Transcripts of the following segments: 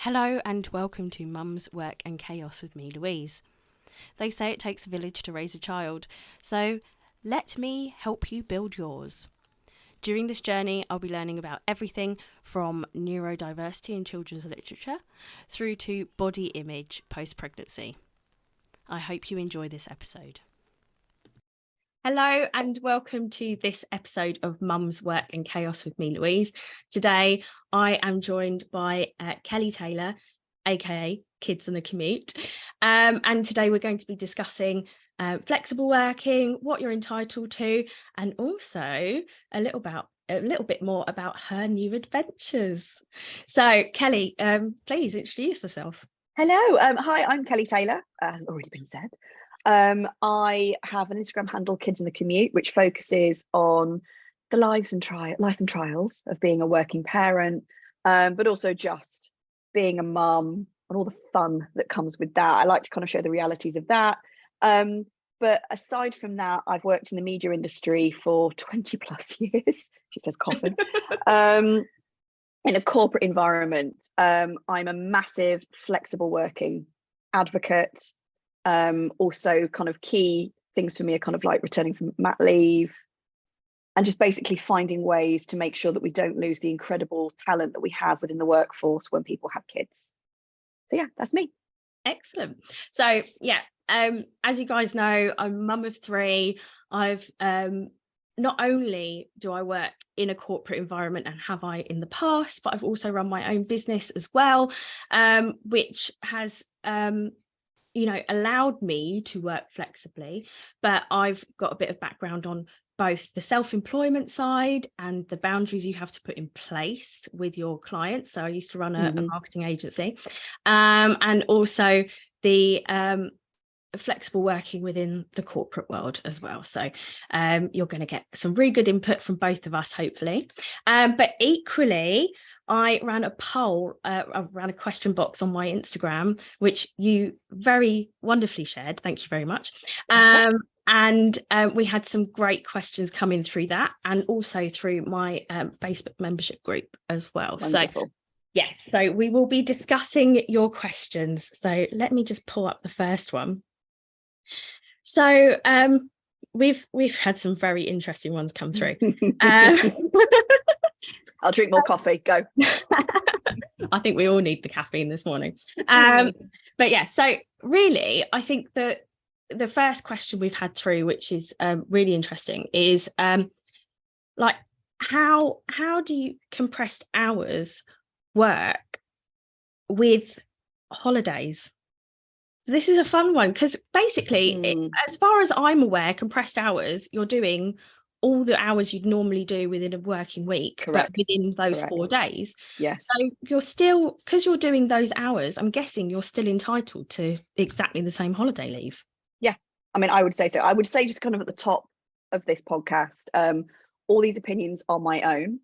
Hello and welcome to Mum's Work and Chaos with me, Louise. They say it takes a village to raise a child, so let me help you build yours. During this journey, I'll be learning about everything from neurodiversity in children's literature through to body image post-pregnancy. I hope you enjoy this episode. Hello and welcome to this episode of Mum's Work and Chaos with me, Louise. Today, I am joined by Kelly Taylor, aka Kids on the Commute. And today we're going to be discussing flexible working, what you're entitled to, and also a little bit more about her new adventures. So, Kelly, please introduce yourself. Hello, hi, I'm Kelly Taylor, as already been said. I have an Instagram handle, Kids in the Commute, which focuses on the life and trials of being a working parent, but also just being a mum and all the fun that comes with that. I like to kind of show the realities of that. But aside from that, I've worked in the media industry for 20 plus years, she says coughing, in a corporate environment. I'm a massive flexible working advocate. Also kind of key things for me are kind of like returning from mat leave and just basically finding ways to make sure that we don't lose the incredible talent that we have within the workforce when people have kids. So yeah, that's me. Excellent. So yeah, as you guys know, I'm a mum of three. I've not only do I work in a corporate environment and have I in the past, but I've also run my own business as well, which has allowed me to work flexibly. But I've got a bit of background on both the self-employment side and the boundaries you have to put in place with your clients. So I used to run a marketing agency, and also the flexible working within the corporate world as well. So you're going to get some really good input from both of us, hopefully. But equally, I ran a poll, I ran a question box on my Instagram, which you very wonderfully shared. Thank you very much. And we had some great questions coming through that, and also through my Facebook membership group as well. Wonderful. So yes, so we will be discussing your questions. So let me just pull up the first one. So we've had some very interesting ones come through. I'll drink more coffee. Go. I think we all need the caffeine this morning. But yeah, so really, I think that the first question we've had through, which is really interesting, is like how do you compressed hours work with holidays? This is a fun one because basically, as far as I'm aware, compressed hours, you're doing all the hours you'd normally do within a working week. Correct. But within those 4 days. Yes. So you're still, because you're doing those hours, I'm guessing you're still entitled to exactly the same holiday leave. Yeah, I mean, I would say so. I would say just kind of at the top of this podcast, all these opinions are my own.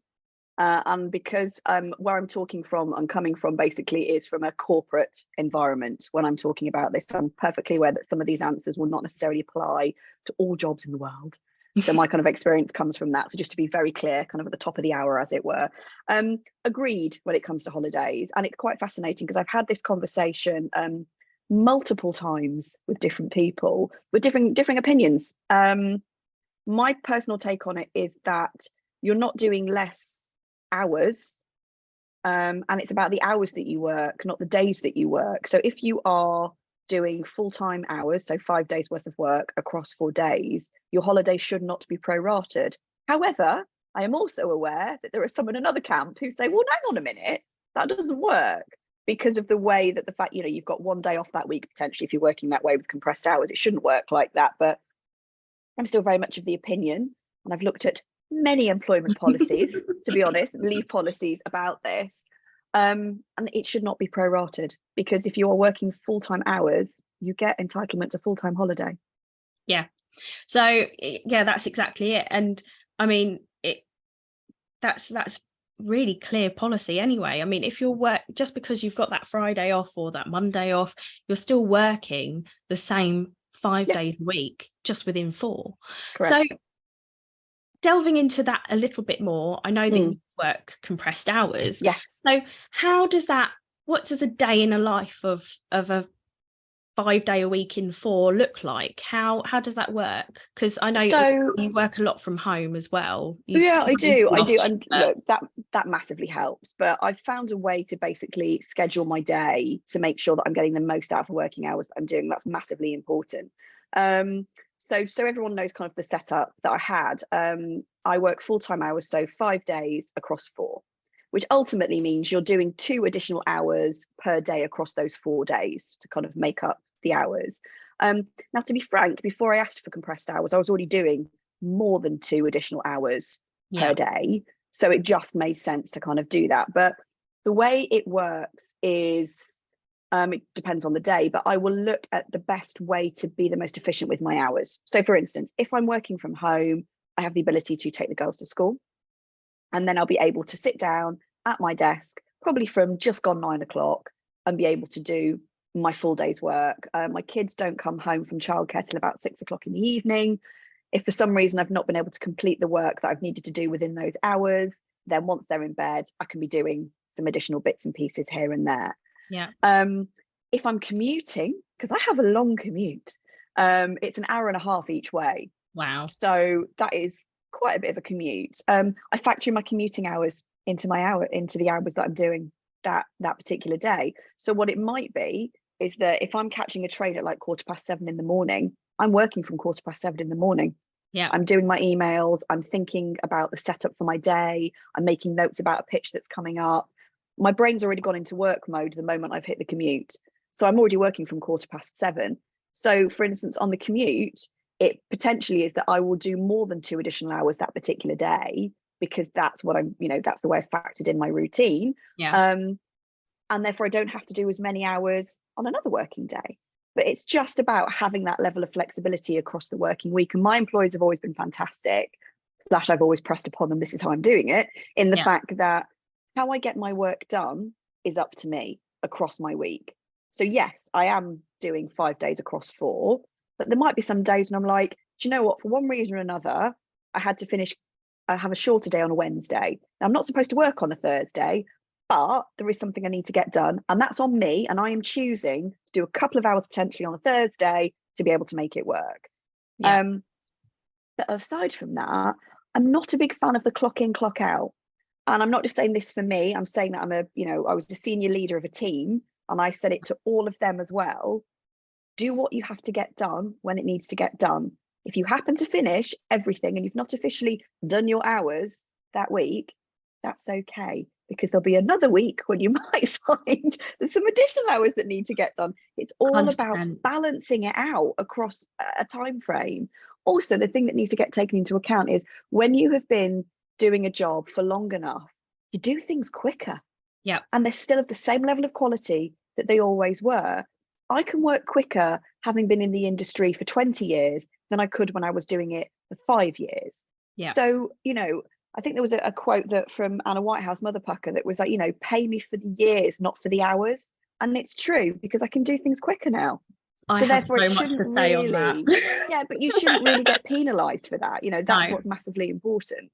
And because where I'm talking from and coming from basically is from a corporate environment when I'm talking about this, I'm perfectly aware that some of these answers will not necessarily apply to all jobs in the world. So my kind of experience comes from that. So just to be very clear, kind of at the top of the hour, as it were. Agreed when it comes to holidays. And it's quite fascinating because I've had this conversation multiple times with different people with different opinions. My personal take on it is that you're not doing less hours, and it's about the hours that you work, not the days that you work. So if you are doing full-time hours, so 5 days worth of work across 4 days, your holiday should not be prorated. However, I am also aware that there are some in another camp who say, well, hang on a minute, that doesn't work because of the way that the fact, you've got 1 day off that week, potentially, if you're working that way with compressed hours. It shouldn't work like that. But I'm still very much of the opinion, and I've looked at many employment policies, to be honest, leave policies about this. And it should not be prorated, because if you are working full-time hours, you get entitlement to full-time holiday. Yeah. So yeah, that's exactly it. And I mean, that's really clear policy anyway. I mean, if you're just because you've got that Friday off or that Monday off, you're still working the same 5 days a week, just within 4. Correct. So delving into that a little bit more, I know that you work compressed hours. Yes. So how does that what does a day in a life of a 5-day a week in 4 look like? How does that work? Because I know you work a lot from home as well. I do. Office, And look, that massively helps. But I've found a way to basically schedule my day to make sure that I'm getting the most out of the working hours that I'm doing. That's massively important. So everyone knows kind of the setup that I had. I work full-time hours, so 5 days across 4, which ultimately means you're doing 2 additional hours per day across those 4 days to kind of make up the hours. Now, to be frank, before I asked for compressed hours, I was already doing more than 2 additional hours per day. So it just made sense to kind of do that. But the way it works is, it depends on the day, but I will look at the best way to be the most efficient with my hours. So for instance, if I'm working from home, I have the ability to take the girls to school, and then I'll be able to sit down at my desk, probably from just gone 9 o'clock, and be able to do my full day's work. My kids don't come home from childcare till about 6 o'clock in the evening. If for some reason I've not been able to complete the work that I've needed to do within those hours, then once they're in bed, I can be doing some additional bits and pieces here and there. If I'm commuting, because I have a long commute, it's an hour and a half each way. Wow. So that is quite a bit of a commute. I factor in my commuting hours into the hours that I'm doing that particular day. So what it might be is that if I'm catching a train at like 7:15 in the morning, I'm working from 7:15 in the morning. I'm doing my emails, I'm thinking about the setup for my day, I'm making notes about a pitch that's coming up. My brain's already gone into work mode the moment I've hit the commute. So I'm already working from 7:15. So for instance, on the commute, it potentially is that I will do more than 2 additional hours that particular day, because that's what that's the way I've factored in my routine. And therefore I don't have to do as many hours on another working day. But it's just about having that level of flexibility across the working week. And my employees have always been fantastic, / I've always pressed upon them, this is how I'm doing it, in the fact that how I get my work done is up to me across my week. So yes, I am doing 5 days across 4, but there might be some days when I'm like, do you know what, for one reason or another, I have a shorter day on a Wednesday. Now, I'm not supposed to work on a Thursday, but there is something I need to get done, and that's on me, and I am choosing to do a couple of hours potentially on a Thursday to be able to make it work. But aside from that, I'm not a big fan of the clock in, clock out. And I'm not just saying this for me, I'm saying that I was the senior leader of a team, and I said it to all of them as well. Do what you have to get done when it needs to get done. If you happen to finish everything and you've not officially done your hours that week, that's okay, because there'll be another week when you might find there's some additional hours that need to get done. It's all 100%. About balancing it out across a time frame. Also, the thing that needs to get taken into account is when you have been doing a job for long enough, you do things quicker. And they're still of the same level of quality that they always were. I can work quicker having been in the industry for 20 years than I could when I was doing it for 5 years. So, I think there was a quote that from Anna Whitehouse, Mother Pucker, that was like, pay me for the years, not for the hours. And it's true, because I can do things quicker now. I so have therefore so it much shouldn't to say really, on that. but you shouldn't really get penalised for that. That's No. what's massively important.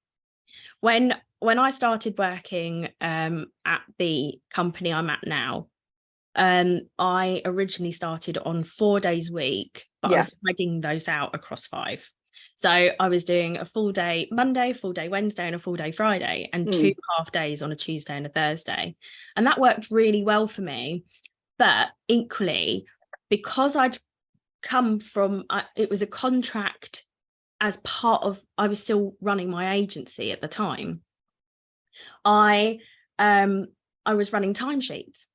When I started working at the company I'm at now, I originally started on 4 days a week, but I was spreading those out across 5. So I was doing a full day Monday, full day Wednesday, and a full day Friday, and 2 half days on a Tuesday and a Thursday. And that worked really well for me. But equally, because I'd come from, it was a contract as part of, I was still running my agency at the time. I was running timesheets.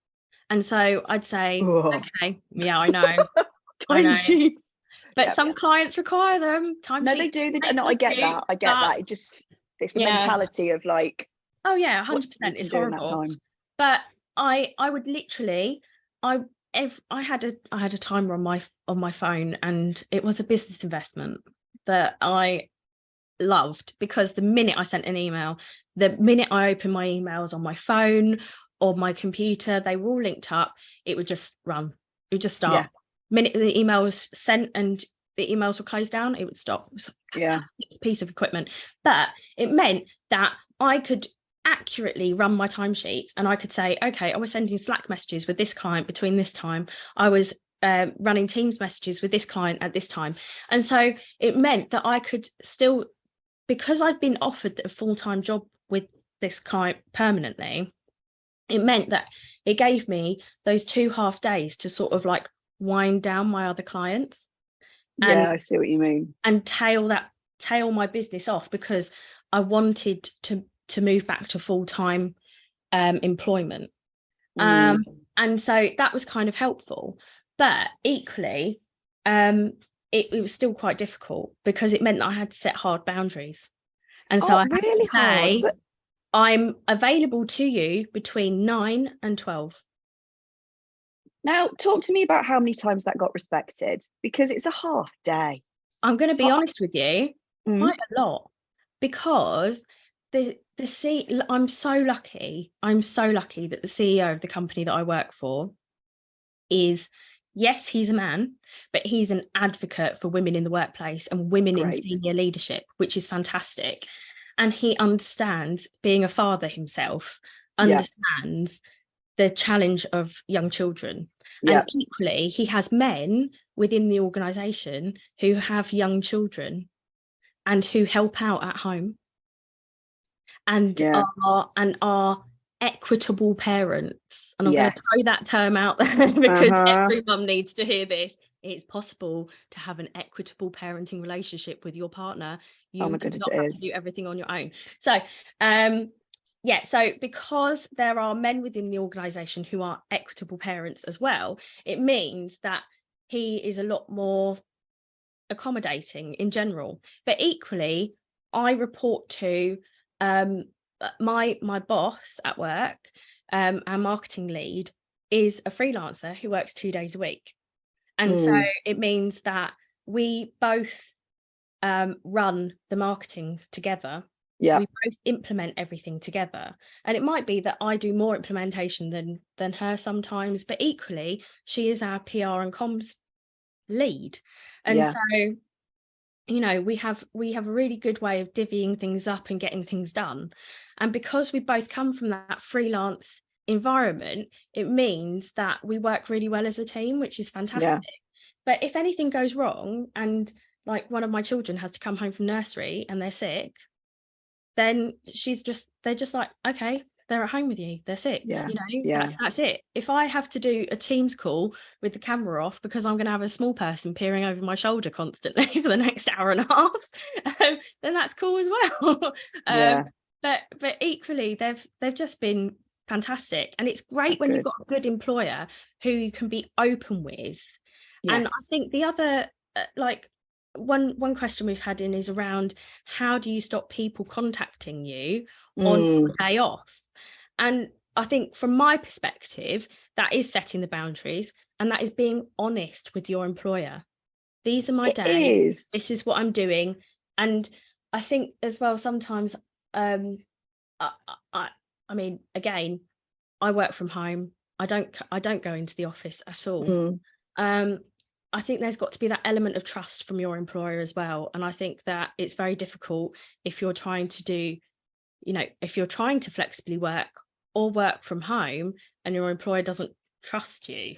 And so I'd say, okay, yeah, I know. Timesheets. But some clients require them. No, they do. No, I get that. It's the mentality of like, oh yeah, 100%. It's horrible. But I would literally, I had a timer on my phone, and it was a business investment that I loved, because the minute I sent an email, the minute I opened my emails on my phone or my computer, they were all linked up, it would just run. It would just start. Minute the email was sent and the emails were closed down, it would stop. It was a fantastic piece of equipment. But it meant that I could accurately run my timesheets, and I could say, okay, I was sending Slack messages with this client between this time. I was running Teams messages with this client at this time. And so it meant that I could still, because I'd been offered a full-time job with this client permanently, it meant that it gave me those 2 half days to sort of like wind down my other clients. Yeah, I see what you mean. And tail my business off, because I wanted to move back to full-time employment. And so that was kind of helpful. But equally, it was still quite difficult, because it meant that I had to set hard boundaries. And so I had really to say, hard. I'm available to you between 9 and 12. Now, talk to me about how many times that got respected, because it's a half day. I'm going to be honest with you, quite a lot, because I'm so lucky. I'm so lucky that the CEO of the company that I work for is, yes, he's a man, but he's an advocate for women in the workplace and women in senior leadership, which is fantastic. And he understands, being a father himself, understands the challenge of young children. And equally, he has men within the organisation who have young children and who help out at home and are equitable parents. And I'm going to throw that term out there, because every mum needs to hear this. It's possible to have an equitable parenting relationship with your partner. You do not have to do everything on your own. So so because there are men within the organisation who are equitable parents as well, it means that he is a lot more accommodating in general. But equally, I report to my boss at work, our marketing lead, is a freelancer who works 2 days a week. And so it means that we both run the marketing together. We both implement everything together. And it might be that I do more implementation than her sometimes, but equally, she is our PR and comms lead. And so, you know, we have a really good way of divvying things up and getting things done. And because we both come from that freelance environment, it means that we work really well as a team, which is fantastic. But if anything goes wrong, and like one of my children has to come home from nursery and they're sick, then they're just like, okay, they're at home with you, they're sick, you know, that's it. If I have to do a Teams call with the camera off because I'm going to have a small person peering over my shoulder constantly for the next hour and a half, then that's cool as well. But equally, they've just been fantastic. And it's great when you've got a good employer who you can be open with. And I think the other, one question we've had in is around, how do you stop people contacting you on your day off? And I think from my perspective, that is setting the boundaries, and that is being honest with your employer. These are my days. This is what I'm doing. And I think as well, sometimes, I mean, again, I work from home. I don't go into the office at all. I think there's got to be that element of trust from your employer as well. And I think that it's very difficult if you're trying to do, you know, if you're trying to flexibly work or work from home and your employer doesn't trust you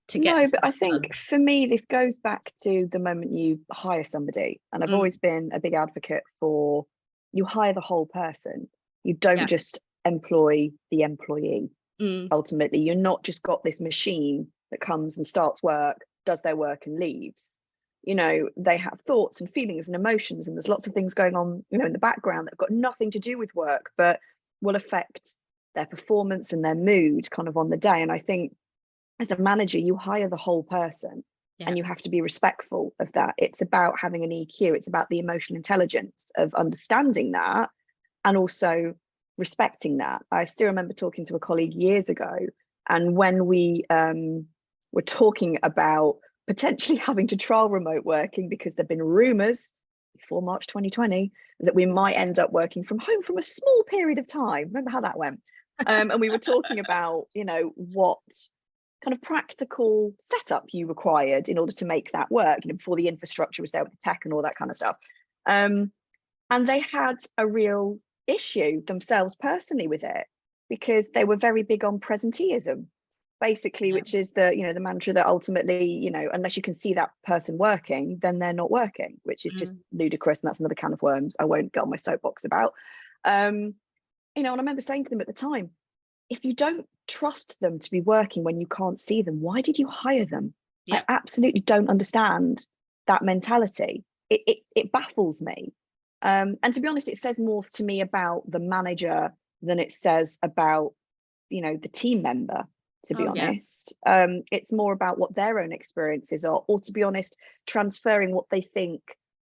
to get. No, but I think for me, this goes back to the moment you hire somebody. And I've always been a big advocate for, you hire the whole person. You don't just employ the employee. Ultimately, you're not just got this machine that comes and starts work, does their work and leaves. You know, they have thoughts and feelings and emotions, and there's lots of things going on, you know, in the background that have got nothing to do with work, but will affect their performance and their mood kind of on the day. And I think as a manager, you hire the whole person, and you have to be respectful of that. It's about having an EQ. It's about the emotional intelligence of understanding that and also respecting that. I still remember talking to a colleague years ago, and when we were talking about potentially having to trial remote working, because there've been rumours before March 2020 that we might end up working from home from a small period of time. Remember how that went? And we were talking about, you know, what kind of practical setup you required in order to make that work, you know, before the infrastructure was there with the tech and all that kind of stuff. And they had a real issue themselves personally with it, because they were very big on presenteeism, basically, which is the, you know, the mantra that ultimately, you know, unless you can see that person working, then they're not working, which is just ludicrous. And that's another can of worms I won't get on my soapbox about. You know, and I remember saying to them at the time, if you don't trust them to be working when you can't see them, why did you hire them? I absolutely don't understand that mentality. It baffles me. And to be honest, it says more to me about the manager than it says about, you know, the team member, to be honest. It's more about what their own experiences are, or to be honest, transferring what they think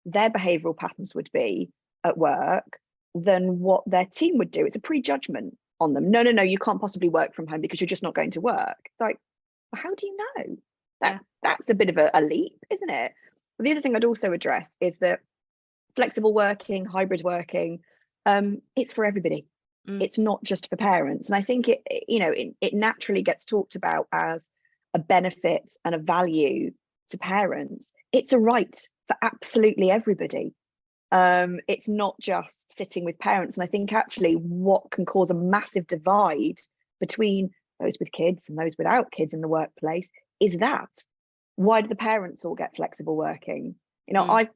their behavioural patterns would be at work than what their team would do. It's a prejudgment on them. No, you can't possibly work from home because you're just not going to work. It's like, well, how do you know? That's a bit of a leap, isn't it? But the other thing I'd also address is that flexible working, hybrid working, it's for everybody. It's not just for parents. And I think it naturally gets talked about as a benefit and a value to parents. It's a right for absolutely everybody. It's not just sitting with parents. And I think actually what can cause a massive divide between those with kids and those without kids in the workplace is that. Why do the parents all get flexible working? You know, I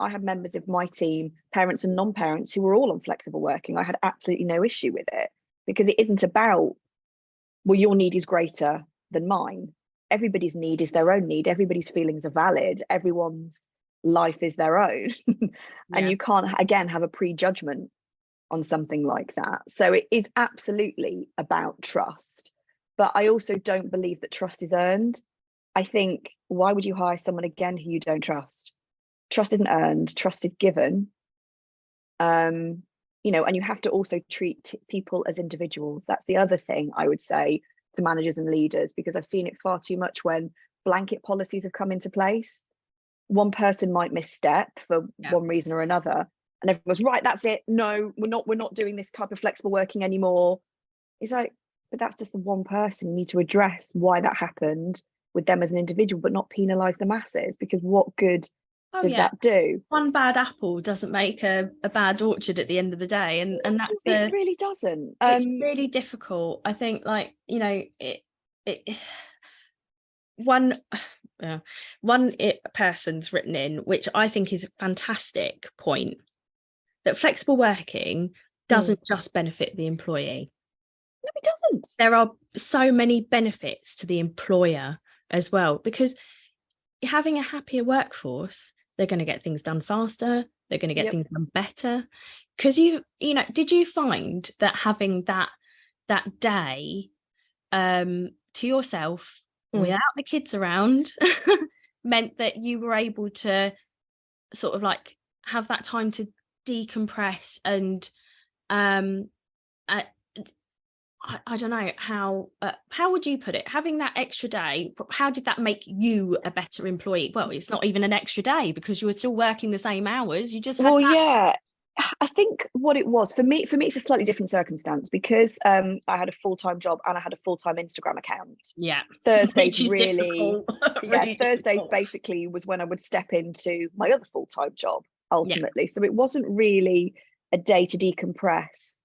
have members of my team, parents and non-parents, who were all on flexible working. I had absolutely no issue with it, because it isn't about, well, your need is greater than mine. Everybody's need is their own need. Everybody's feelings are valid. Everyone's life is their own. And you can't, again, have a prejudgment on something like that. So it is absolutely about trust. But I also don't believe that trust is earned. I think, why would you hire someone again who you don't trust? Trust isn't earned, trust is given. You know, and you have to also treat people as individuals. That's the other thing I would say to managers and leaders, because I've seen it far too much when blanket policies have come into place. One person might misstep for one reason or another, and everyone's right, that's it. No, we're not doing this type of flexible working anymore. It's like, but that's just the one person. You need to address why that happened with them as an individual, but not penalize the masses, because what good does that do? One bad apple doesn't make a bad orchard at the end of the day, and that's it really doesn't. It's really difficult. I think, like, you know, one person's written in, which I think is a fantastic point, that flexible working doesn't just benefit the employee. No, it doesn't. There are so many benefits to the employer as well, because having a happier workforce, they're going to get things done faster, they're going to get things done better. Because you know, did you find that having that day to yourself without the kids around meant that you were able to sort of like have that time to decompress and I don't know how would you put it, having that extra day, how did that make you a better employee? Well, it's not even an extra day, because you were still working the same hours, you just had I think what it was for me it's a slightly different circumstance, because I had a full-time job and I had a full-time Instagram account. Thursdays really really Thursdays difficult. Basically was when I would step into my other full-time job ultimately. So it wasn't really a day to decompress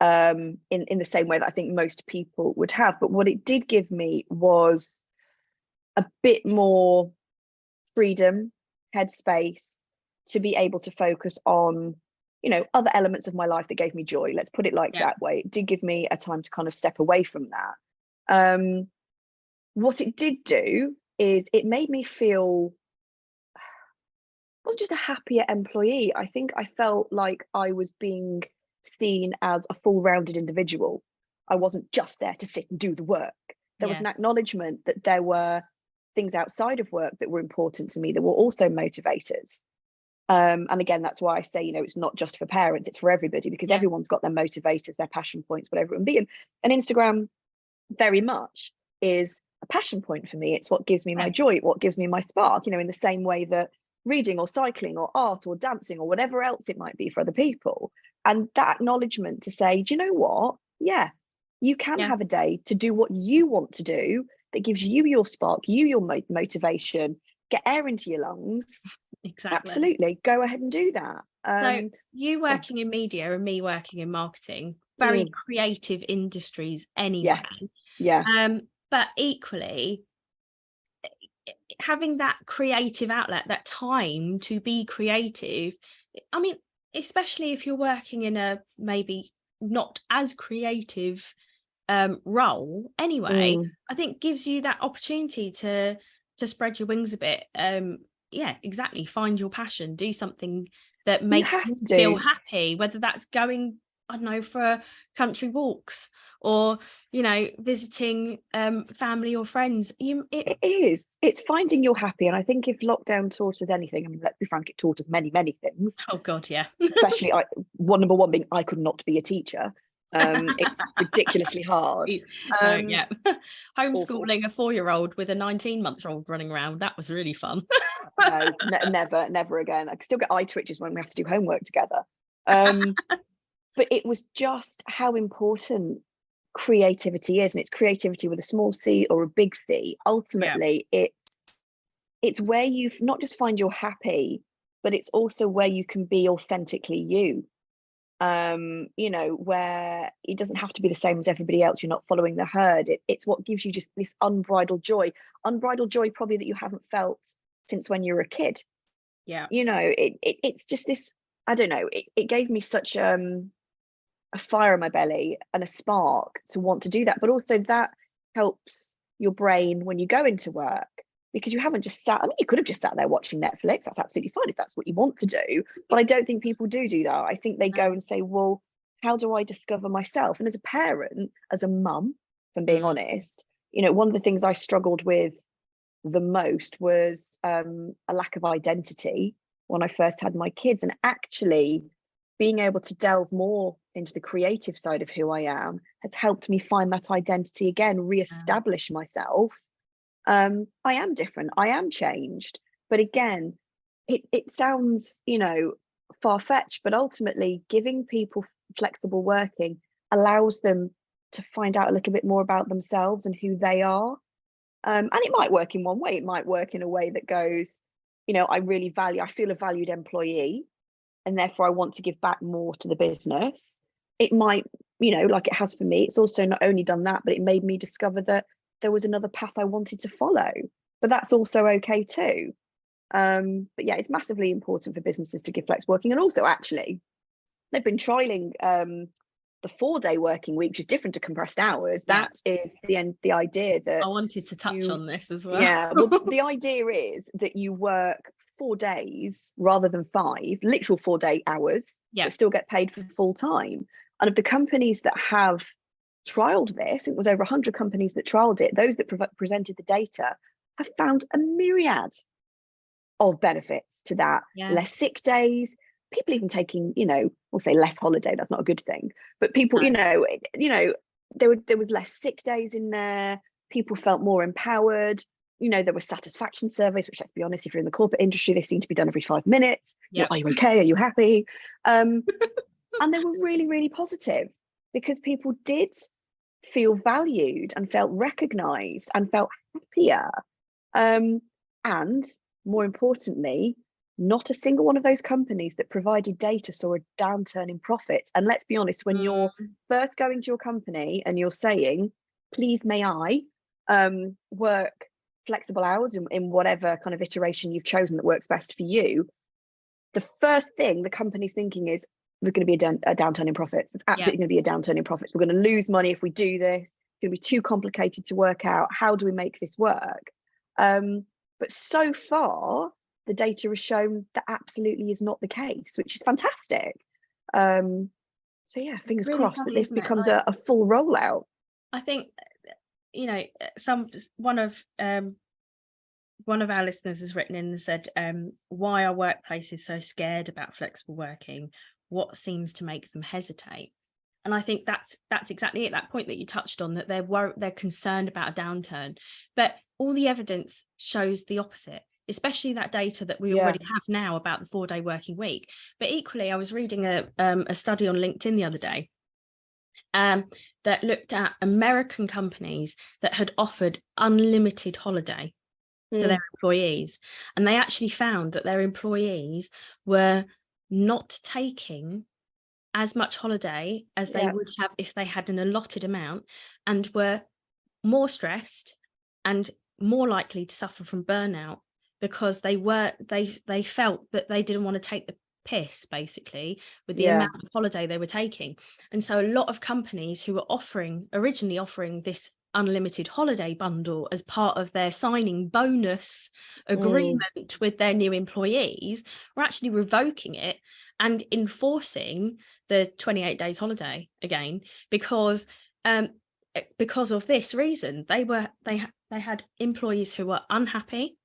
in the same way that I think most people would have. But what it did give me was a bit more freedom, headspace, to be able to focus on, you know, other elements of my life that gave me joy. Let's put it like that way. It did give me a time to kind of step away from that. What it did do is it made me feel, I wasn't just a happier employee. I think I felt like I was being seen as a full-rounded individual. I wasn't just there to sit and do the work. There was an acknowledgement that there were things outside of work that were important to me, that were also motivators. And again, that's why I say, you know, it's not just for parents, it's for everybody, because everyone's got their motivators, their passion points, whatever it would be. And Instagram very much is a passion point for me. It's what gives me my joy, what gives me my spark, you know, in the same way that reading or cycling or art or dancing or whatever else it might be for other people. And that acknowledgement to say, do you know what? Yeah, you can have a day to do what you want to do, that gives you your spark, you your motivation, get air into your lungs, Exactly. Absolutely, go ahead and do that. So you working in media and me working in marketing, very creative industries anyway. Yes. Yeah. But equally, having that creative outlet, that time to be creative, I mean, especially if you're working in a maybe not as creative role anyway, I think gives you that opportunity to spread your wings a bit. Yeah, exactly, find your passion, do something that makes you feel happy, whether that's going, I don't know, for country walks or, you know, visiting family or friends. It's finding you're happy. And I think if lockdown taught us anything, I mean, let's be frank, it taught us many things. Oh God, yeah. Especially number one being I could not be a teacher. It's ridiculously hard. Yeah. Homeschooling a 4-year-old with a 19-month-old running around, that was really fun. No, never again. I still get eye twitches when we have to do homework together. But it was just how important creativity is, and it's creativity with a small c or a big C. Ultimately, it's where you've not just find you're happy, but it's also where you can be authentically you. You know, where it doesn't have to be the same as everybody else. You're not following the herd. It's what gives you just this unbridled joy probably that you haven't felt since when you were a kid. Yeah. You know, it's just this, I don't know, it gave me such a fire in my belly and a spark to want to do that. But also that helps your brain when you go into work, because you haven't just sat, I mean, you could have just sat there watching Netflix. That's absolutely fine if that's what you want to do. But I don't think people do that. I think they go and say, well, how do I discover myself? And as a parent, as a mum, if I'm being honest, you know, one of the things I struggled with the most was a lack of identity when I first had my kids. And actually being able to delve more into the creative side of who I am has helped me find that identity again, re-establish myself. I am different, I am changed, but again, it sounds, you know, far-fetched, but ultimately giving people flexible working allows them to find out a little bit more about themselves and who they are. And it might work in one way, it might work in a way that goes, you know, I feel a valued employee, and therefore I want to give back more to the business. It might, you know, like it has for me, it's also not only done that, but it made me discover that there was another path I wanted to follow, but that's also okay too. But yeah, it's massively important for businesses to give flex working. And also actually they've been trialing the 4-day working week, which is different to compressed hours. That is the idea that I wanted to touch on this as well. Yeah, well, the idea is that you work 4 days rather than 5, literal 4-day hours, but still get paid for full time. And of the companies that have trialed this, it was over 100 companies that trialed it. Those that presented the data have found a myriad of benefits to that. Less sick days, people even taking, you know, we'll say less holiday. That's not a good thing, but people, you know, there was less sick days in there. People felt more empowered. You know, there were satisfaction surveys, which, let's be honest, if you're in the corporate industry, they seem to be done every 5 minutes. Are you okay? Are you happy? And they were really, really positive, because people did feel valued and felt recognized and felt happier. And more importantly, not a single one of those companies that provided data saw a downturn in profits. And let's be honest, when you're first going to your company and you're saying, please may I work flexible hours in whatever kind of iteration you've chosen that works best for you, the first thing the company's thinking is, there's going to be a downturn in profits. There's absolutely going to be a downturn in profits. We're going to lose money if we do this. It's going to be too complicated to work out. How do we make this work? But so far, the data has shown that absolutely is not the case, which is fantastic. So yeah, fingers crossed that this becomes a full rollout. I think, you know, one of our listeners has written in and said, why are workplaces so scared about flexible working? What seems to make them hesitate? And I think that's exactly at that point that you touched on, that they're concerned about a downturn, but all the evidence shows the opposite, especially that data that we already have now about the 4-day working week. But equally, I was reading a study on LinkedIn the other day that looked at American companies that had offered unlimited holiday. to their employees, and they actually found that their employees were not taking as much holiday as they would have if they had an allotted amount, and were more stressed and more likely to suffer from burnout because they felt that they didn't want to take the piss basically with the amount of holiday they were taking. And so a lot of companies who were originally offering this unlimited holiday bundle as part of their signing bonus agreement with their new employees were actually revoking it and enforcing the 28 days holiday again, because of this reason. They had employees who were unhappy,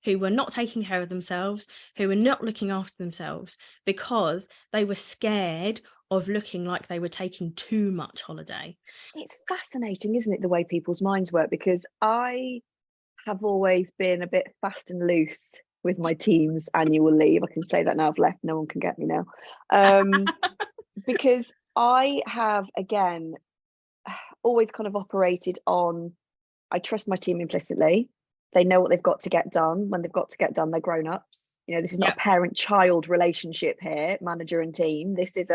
who were not taking care of themselves, who were not looking after themselves, because they were scared of looking like they were taking too much holiday. It's fascinating, isn't it, the way people's minds work? Because I have always been a bit fast and loose with my team's annual leave. I can say that now I've left, no one can get me now. Because I have, again, always kind of operated on, I trust my team implicitly. They know what they've got to get done. When they've got to get done, they're grown-ups. You know, this is not a parent-child relationship here, manager and team. This is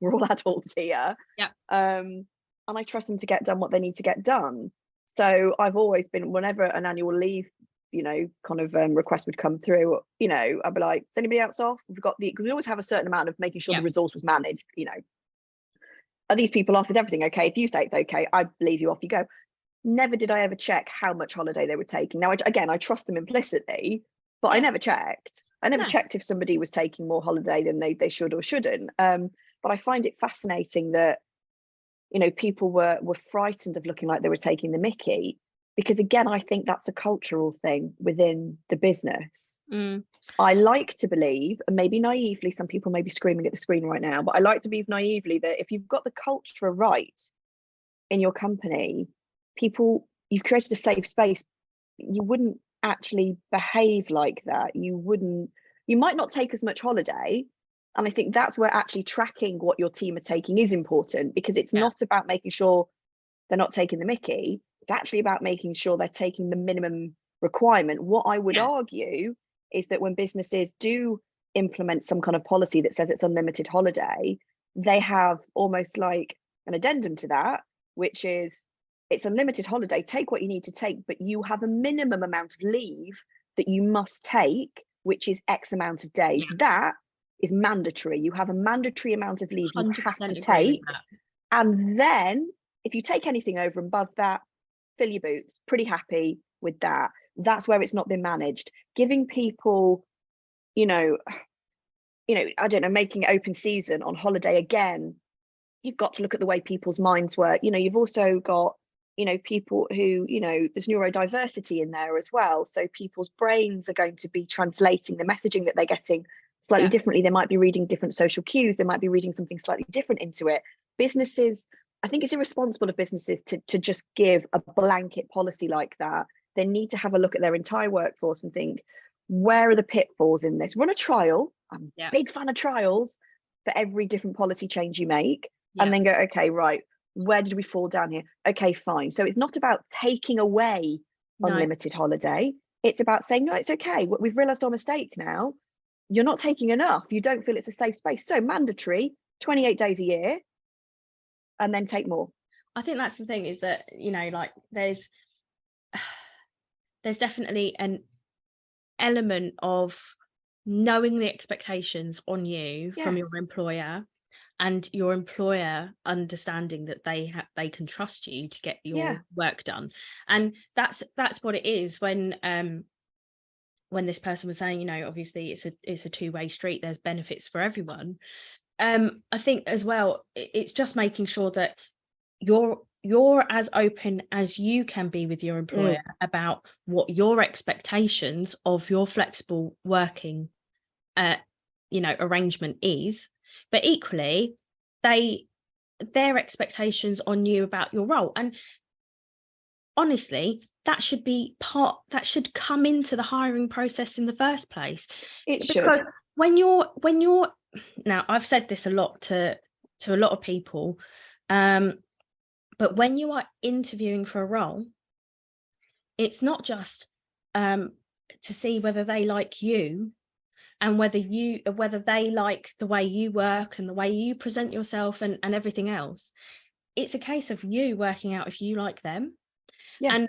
we're all adults here. And I trust them to get done what they need to get done. So I've always been, whenever an annual leave, you know, kind of request would come through, you know, I'd be like, is anybody else off? Because we always have a certain amount of making sure the resource was managed, you know. Are these people off? Is everything okay? If you say it's okay, I leave you off, you go. Never did I ever check how much holiday they were taking. Now, I trust them implicitly, but I never checked. I never checked if somebody was taking more holiday than they should or shouldn't. But I find it fascinating that, you know, people were frightened of looking like they were taking the mickey, because again, I think that's a cultural thing within the business. I like to believe, and maybe naively, some people may be screaming at the screen right now, but I like to believe naively that if you've got the culture right in your company, you've created a safe space, you wouldn't actually behave like that. You might not take as much holiday. And I think that's where actually tracking what your team are taking is important, because it's not about making sure they're not taking the mickey. It's actually about making sure they're taking the minimum requirement. What I would argue is that when businesses do implement some kind of policy that says it's unlimited holiday, they have almost like an addendum to that, which is, it's unlimited holiday, take what you need to take, but you have a minimum amount of leave that you must take, which is X amount of days. That is mandatory. You have a mandatory amount of leave you have to take. And then if you take anything over and above that, fill your boots. Pretty happy with that. That's where it's not been managed. Giving people, you know, I don't know, making it open season on holiday again, you've got to look at the way people's minds work. You know, you've also got, you know, people who, you know, there's neurodiversity in there as well. So people's brains are going to be translating the messaging that they're getting slightly differently. They might be reading different social cues. They might be reading something slightly different into it. Businesses, I think it's irresponsible of businesses to just give a blanket policy like that. They need to have a look at their entire workforce and think, where are the pitfalls in this? Run a trial. I'm a big fan of trials for every different policy change you make, and then go, okay, right, where did we fall down here? Okay, fine. So it's not about taking away unlimited holiday. It's about saying, no, it's okay. We've realized our mistake now. You're not taking enough. You don't feel it's a safe space. So mandatory, 28 days a year, and then take more. I think that's the thing, is that, you know, like there's definitely an element of knowing the expectations on you from your employer, and your employer understanding that they can trust you to get your work done. And that's what it is when this person was saying, you know, obviously it's a two-way street, there's benefits for everyone. I think as well, it's just making sure that you're as open as you can be with your employer about what your expectations of your flexible working you know, arrangement is, but equally their expectations on you about your role. And honestly, that should come into the hiring process in the first place. It because should. when you're now, I've said this a lot to a lot of people, but when you are interviewing for a role, it's not just to see whether they like you, and whether they like the way you work and the way you present yourself and everything else. It's a case of you working out if you like them. Yeah. And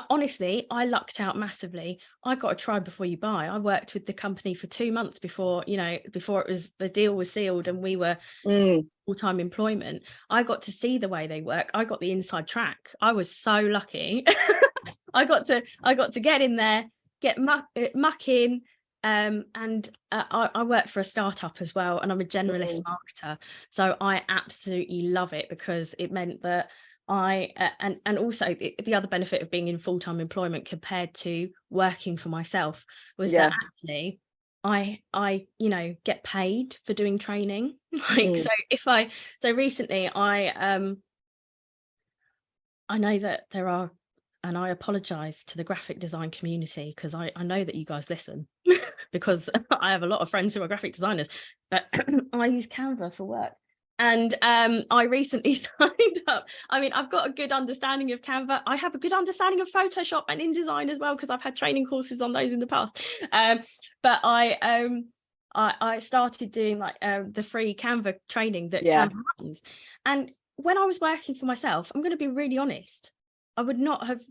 honestly, I lucked out massively. I got a try before you buy. I worked with the company for 2 months before the deal was sealed and we were full-time employment. I got to see the way they work. I got the inside track. I was so lucky. I got to get in there, get muck in. And I work for a startup as well, and I'm a generalist marketer, so I absolutely love it, because it meant that and also the other benefit of being in full-time employment compared to working for myself was that actually I get paid for doing training. Like, so recently I know that there are, and I apologize to the graphic design community, because I know that you guys listen, because I have a lot of friends who are graphic designers, but I use Canva for work. And I recently signed up. I mean, I've got a good understanding of Canva. I have a good understanding of Photoshop and InDesign as well, because I've had training courses on those in the past. But I started doing like the free Canva training that Canva runs. And when I was working for myself, I'm going to be really honest, I would not have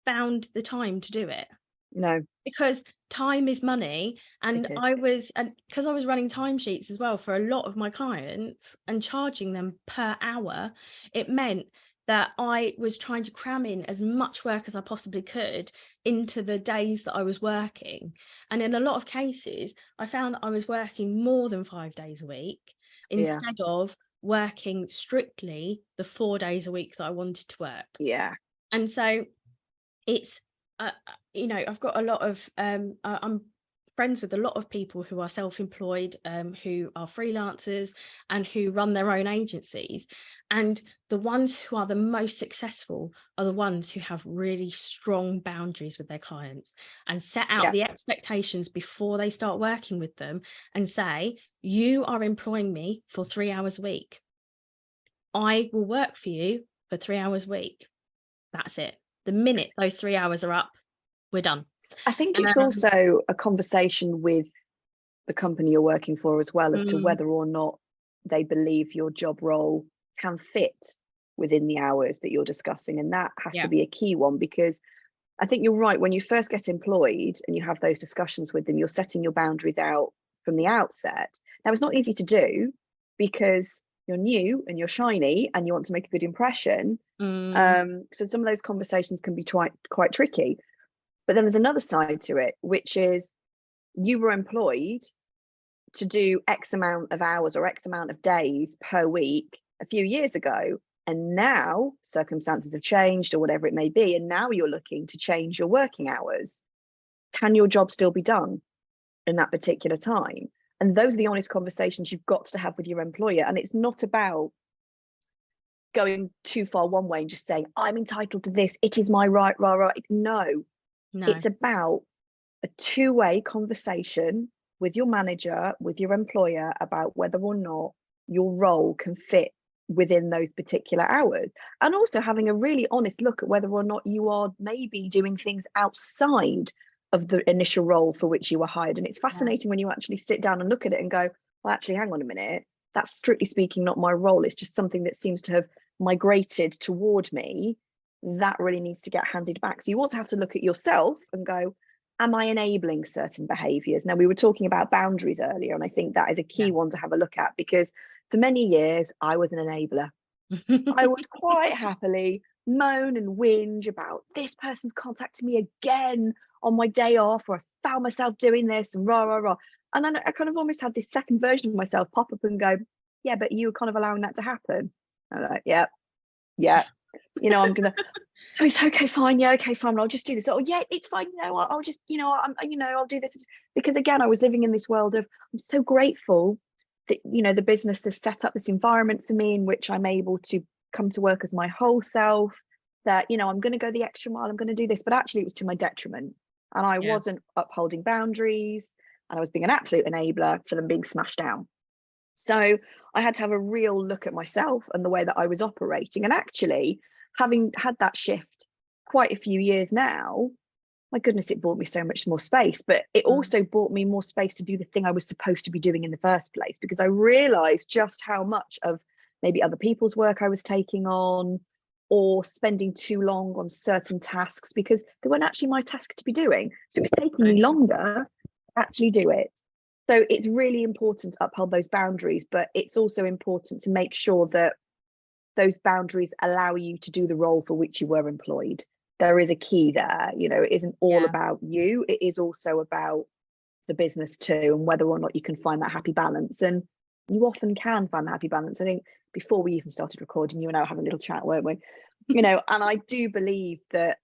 found the time to do it. No. Because time is money, and because I was running timesheets as well for a lot of my clients and charging them per hour, it meant that I was trying to cram in as much work as I possibly could into the days that I was working. And in a lot of cases, I found that I was working more than 5 days a week instead of working strictly the 4 days a week that I wanted to work. Yeah. And so it's I've got a lot of I'm friends with a lot of people who are self-employed, who are freelancers and who run their own agencies, and the ones who are the most successful are the ones who have really strong boundaries with their clients and set out the expectations before they start working with them, and say, you are employing me for 3 hours a week. I will work for you for 3 hours a week. That's it. The minute those 3 hours are up, we're done. I think it's also a conversation with the company you're working for as well, as to whether or not they believe your job role can fit within the hours that you're discussing. And that has to be a key one, because I think you're right. When you first get employed and you have those discussions with them, you're setting your boundaries out from the outset. Now, it's not easy to do, because you're new and you're shiny and you want to make a good impression. So some of those conversations can be quite tricky. But then there's another side to it, which is you were employed to do X amount of hours or X amount of days per week a few years ago. And now circumstances have changed, or whatever it may be. And now you're looking to change your working hours. Can your job still be done in that particular time? And those are the honest conversations you've got to have with your employer. And it's not about going too far one way and just saying, I'm entitled to this, it is my right. No. It's about a two-way conversation with your manager, with your employer, about whether or not your role can fit within those particular hours, and also having a really honest look at whether or not you are maybe doing things outside of the initial role for which you were hired. And it's fascinating when you actually sit down and look at it and go, well, actually, hang on a minute, that's strictly speaking not my role. It's just something that seems to have migrated toward me. That really needs to get handed back. So you also have to look at yourself and go, am I enabling certain behaviors? Now, we were talking about boundaries earlier, and I think that is a key one to have a look at, because for many years I was an enabler. I would quite happily moan and whinge about, this person's contacted me again on my day off, or I found myself doing this, and rah. And then I kind of almost had this second version of myself pop up and go, yeah, but you were kind of allowing that to happen. I'm like, yeah. I'm gonna, oh, it's okay, fine, okay, fine, I'll just do this. Oh yeah, it's fine, I'll just, I'll do this. Because again, I was living in this world of, I'm so grateful that the business has set up this environment for me in which I'm able to come to work as my whole self, that I'm going to go the extra mile, I'm going to do this. But actually it was to my detriment, and I wasn't upholding boundaries, and I was being an absolute enabler for them being smashed down. So I had to have a real look at myself and the way that I was operating. And actually, having had that shift quite a few years now, my goodness, it bought me so much more space, but it also bought me more space to do the thing I was supposed to be doing in the first place, because I realized just how much of maybe other people's work I was taking on, or spending too long on certain tasks because they weren't actually my task to be doing. So it was taking me longer to actually do it. So it's really important to uphold those boundaries, but it's also important to make sure that those boundaries allow you to do the role for which you were employed. There is a key there. You know, it isn't all about you, it is also about the business too, and whether or not you can find that happy balance. And you often can find that happy balance. I think before we even started recording, you and I were having a little chat, weren't we? You know, and I do believe that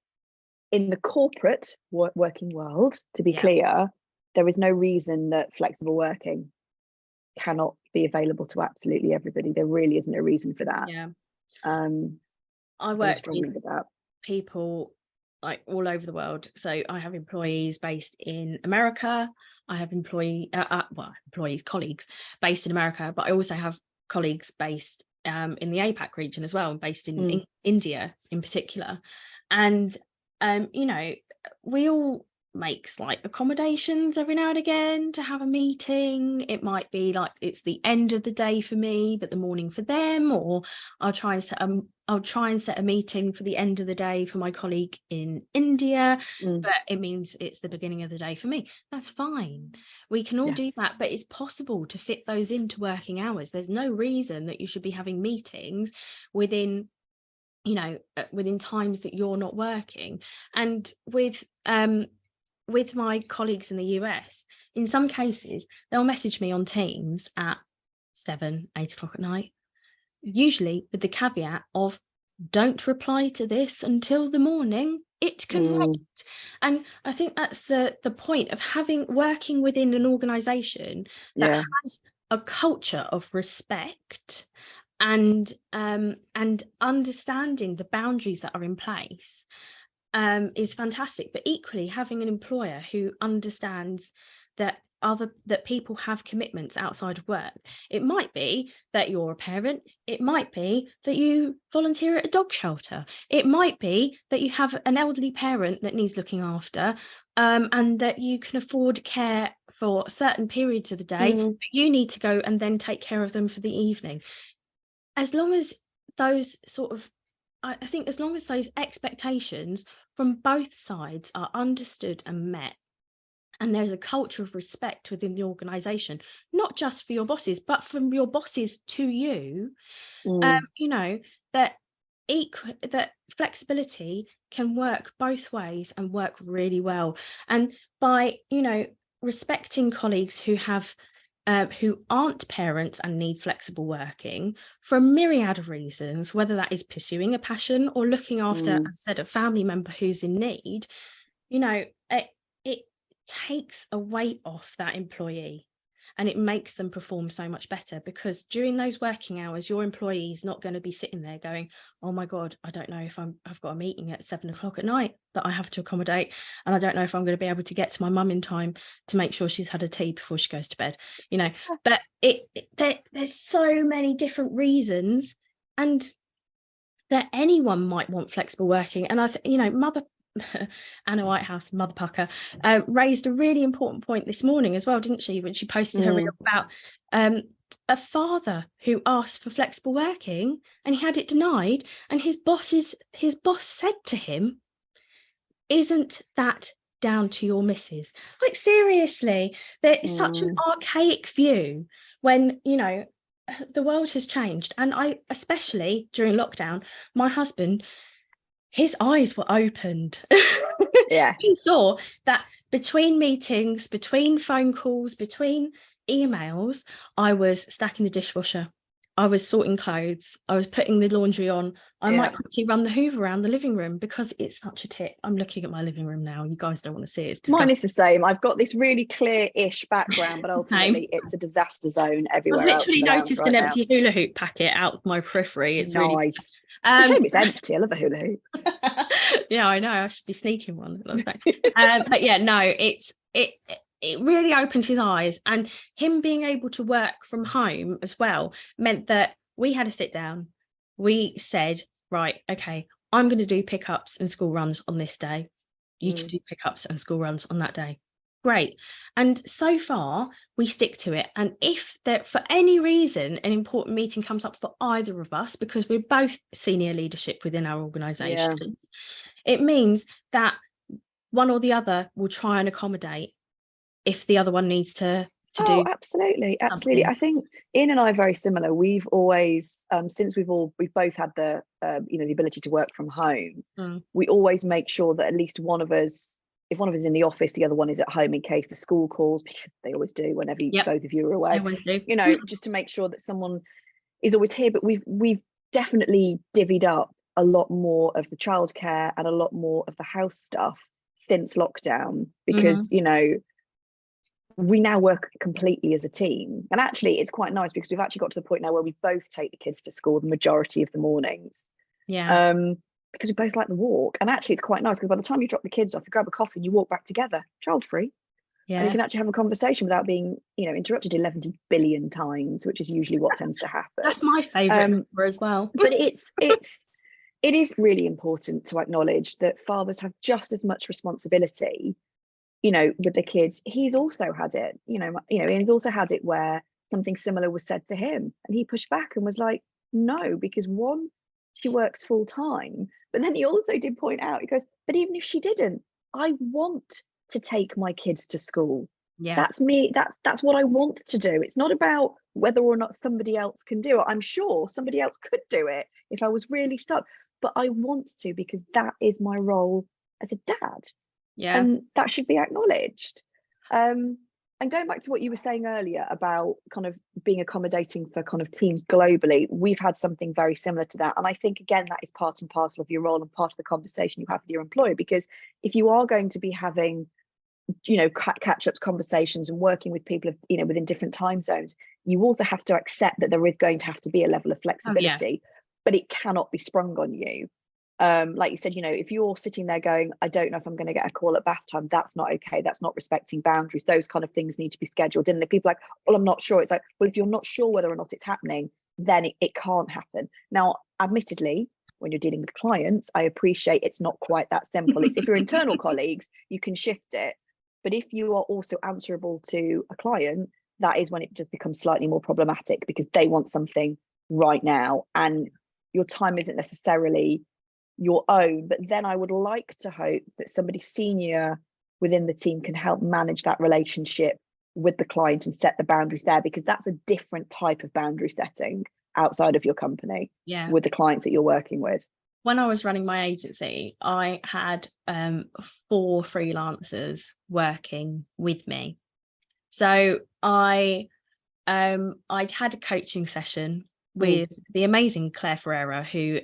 in the corporate working world, to be clear, there is no reason that flexible working cannot be available to absolutely everybody. There really isn't a reason for that. I work with people like all over the world. So I have employees based in America. I have colleagues based in America, but I also have colleagues based in the APAC region as well, and based in India in particular. And you know, we all make slight accommodations every now and again to have a meeting. It might be like it's the end of the day for me, but the morning for them, or I'll try and set a meeting for the end of the day for my colleague in India, but it means it's the beginning of the day for me. That's fine. We can all do that, but it's possible to fit those into working hours. There's no reason that you should be having meetings within, you know, within times that you're not working. And with my colleagues in the US, in some cases, they'll message me on Teams at 7, 8 o'clock at night, usually with the caveat of, don't reply to this until the morning, it can wait. And I think that's the point of working within an organization that has a culture of respect and understanding the boundaries that are in place is fantastic. But equally, having an employer who understands that people have commitments outside of work. It might be that you're a parent, it might be that you volunteer at a dog shelter, it might be that you have an elderly parent that needs looking after, and that you can afford care for certain periods of the day, but you need to go and then take care of them for the evening. As long as those I think as long as those expectations from both sides are understood and met, and there's a culture of respect within the organization, not just for your bosses, but from your bosses to you, you know, that flexibility can work both ways and work really well. And by, you know, respecting colleagues who aren't parents and need flexible working for a myriad of reasons, whether that is pursuing a passion or looking after a family member who's in need, you know, it takes a weight off that employee, and it makes them perform so much better, because during those working hours, your employee is not going to be sitting there going, oh my God, I don't know if I've got a meeting at 7 o'clock at night that I have to accommodate, and I don't know if I'm going to be able to get to my mum in time to make sure she's had a tea before she goes to bed, you know. But there's so many different reasons, and that anyone might want flexible working. And you know, Anna Whitehouse, Mother Pucker, raised a really important point this morning as well, didn't she, when she posted her reel about a father who asked for flexible working and he had it denied, and his boss said to him, isn't that down to your missus? Like, seriously, there is such an archaic view when, you know, the world has changed. And especially during lockdown, my husband, his eyes were opened. He saw that between meetings, between phone calls, between emails, I was stacking the dishwasher, I was sorting clothes, I was putting the laundry on, I might quickly run the hoover around the living room, because it's such a tip. I'm looking at my living room now, you guys don't want to see it. It's disgusting. Mine is the same. I've got this really clear-ish background, but ultimately it's a disaster zone everywhere. I've literally noticed an empty hula hoop packet out of my periphery. It's nice. Really it's a shame it's empty. I love a hula hoop. Yeah, I know, I should be sneaking one. But yeah, no, it really opened his eyes, and him being able to work from home as well meant that we had a sit down. We said, right, okay, I'm going to do pickups and school runs on this day. You can do pickups and school runs on that day. Great. And so far we stick to it. And if there, for any reason, an important meeting comes up for either of us, because we're both senior leadership within our organisations, it means that one or the other will try and accommodate if the other one needs to do. Absolutely. Something. I think Ian and I are very similar. We've always, since we've both had the the ability to work from home, we always make sure that at least one of us, if one of us is in the office, the other one is at home in case the school calls, because they always do whenever both of you are away. They always do. Just to make sure that someone is always here. But we've definitely divvied up a lot more of the childcare and a lot more of the house stuff since lockdown, because we now work completely as a team. And actually it's quite nice because we've actually got to the point now where we both take the kids to school the majority of the mornings. Because we both like the walk. And actually it's quite nice because by the time you drop the kids off, you grab a coffee and you walk back together, child free. And you can actually have a conversation without being interrupted 11 billion times, which is usually what tends to happen. That's my favorite number as well. But it is really important to acknowledge that fathers have just as much responsibility with the kids. He's also had it, he's also had it where something similar was said to him and he pushed back and was like, no, because one, she works full time. But then he also did point out, he goes, but even if she didn't, I want to take my kids to school. That's me. That's what I want to do. It's not about whether or not somebody else can do it. I'm sure somebody else could do it if I was really stuck, but I want to, because that is my role as a dad. And that should be acknowledged. And going back to what you were saying earlier about kind of being accommodating for kind of teams globally, we've had something very similar to that. And I think, again, that is part and parcel of your role and part of the conversation you have with your employer, because if you are going to be having, catch-ups conversations and working with people, within different time zones, you also have to accept that there is going to have to be a level of flexibility, but it cannot be sprung on you. Like you said, if you're sitting there going, I don't know if I'm going to get a call at bath time, that's not okay. That's not respecting boundaries. Those kind of things need to be scheduled. And if people are like, well, I'm not sure. It's like, well, if you're not sure whether or not it's happening, then it can't happen. Now, admittedly, when you're dealing with clients, I appreciate it's not quite that simple. It's if you're internal colleagues, you can shift it. But if you are also answerable to a client, that is when it just becomes slightly more problematic, because they want something right now and your time isn't necessarily your own. But then I would like to hope that somebody senior within the team can help manage that relationship with the client and set the boundaries there, because that's a different type of boundary setting outside of your company with the clients that you're working with. When I was running my agency, I had 4 freelancers working with me. So I'd had a coaching session with the amazing Claire Ferreira, who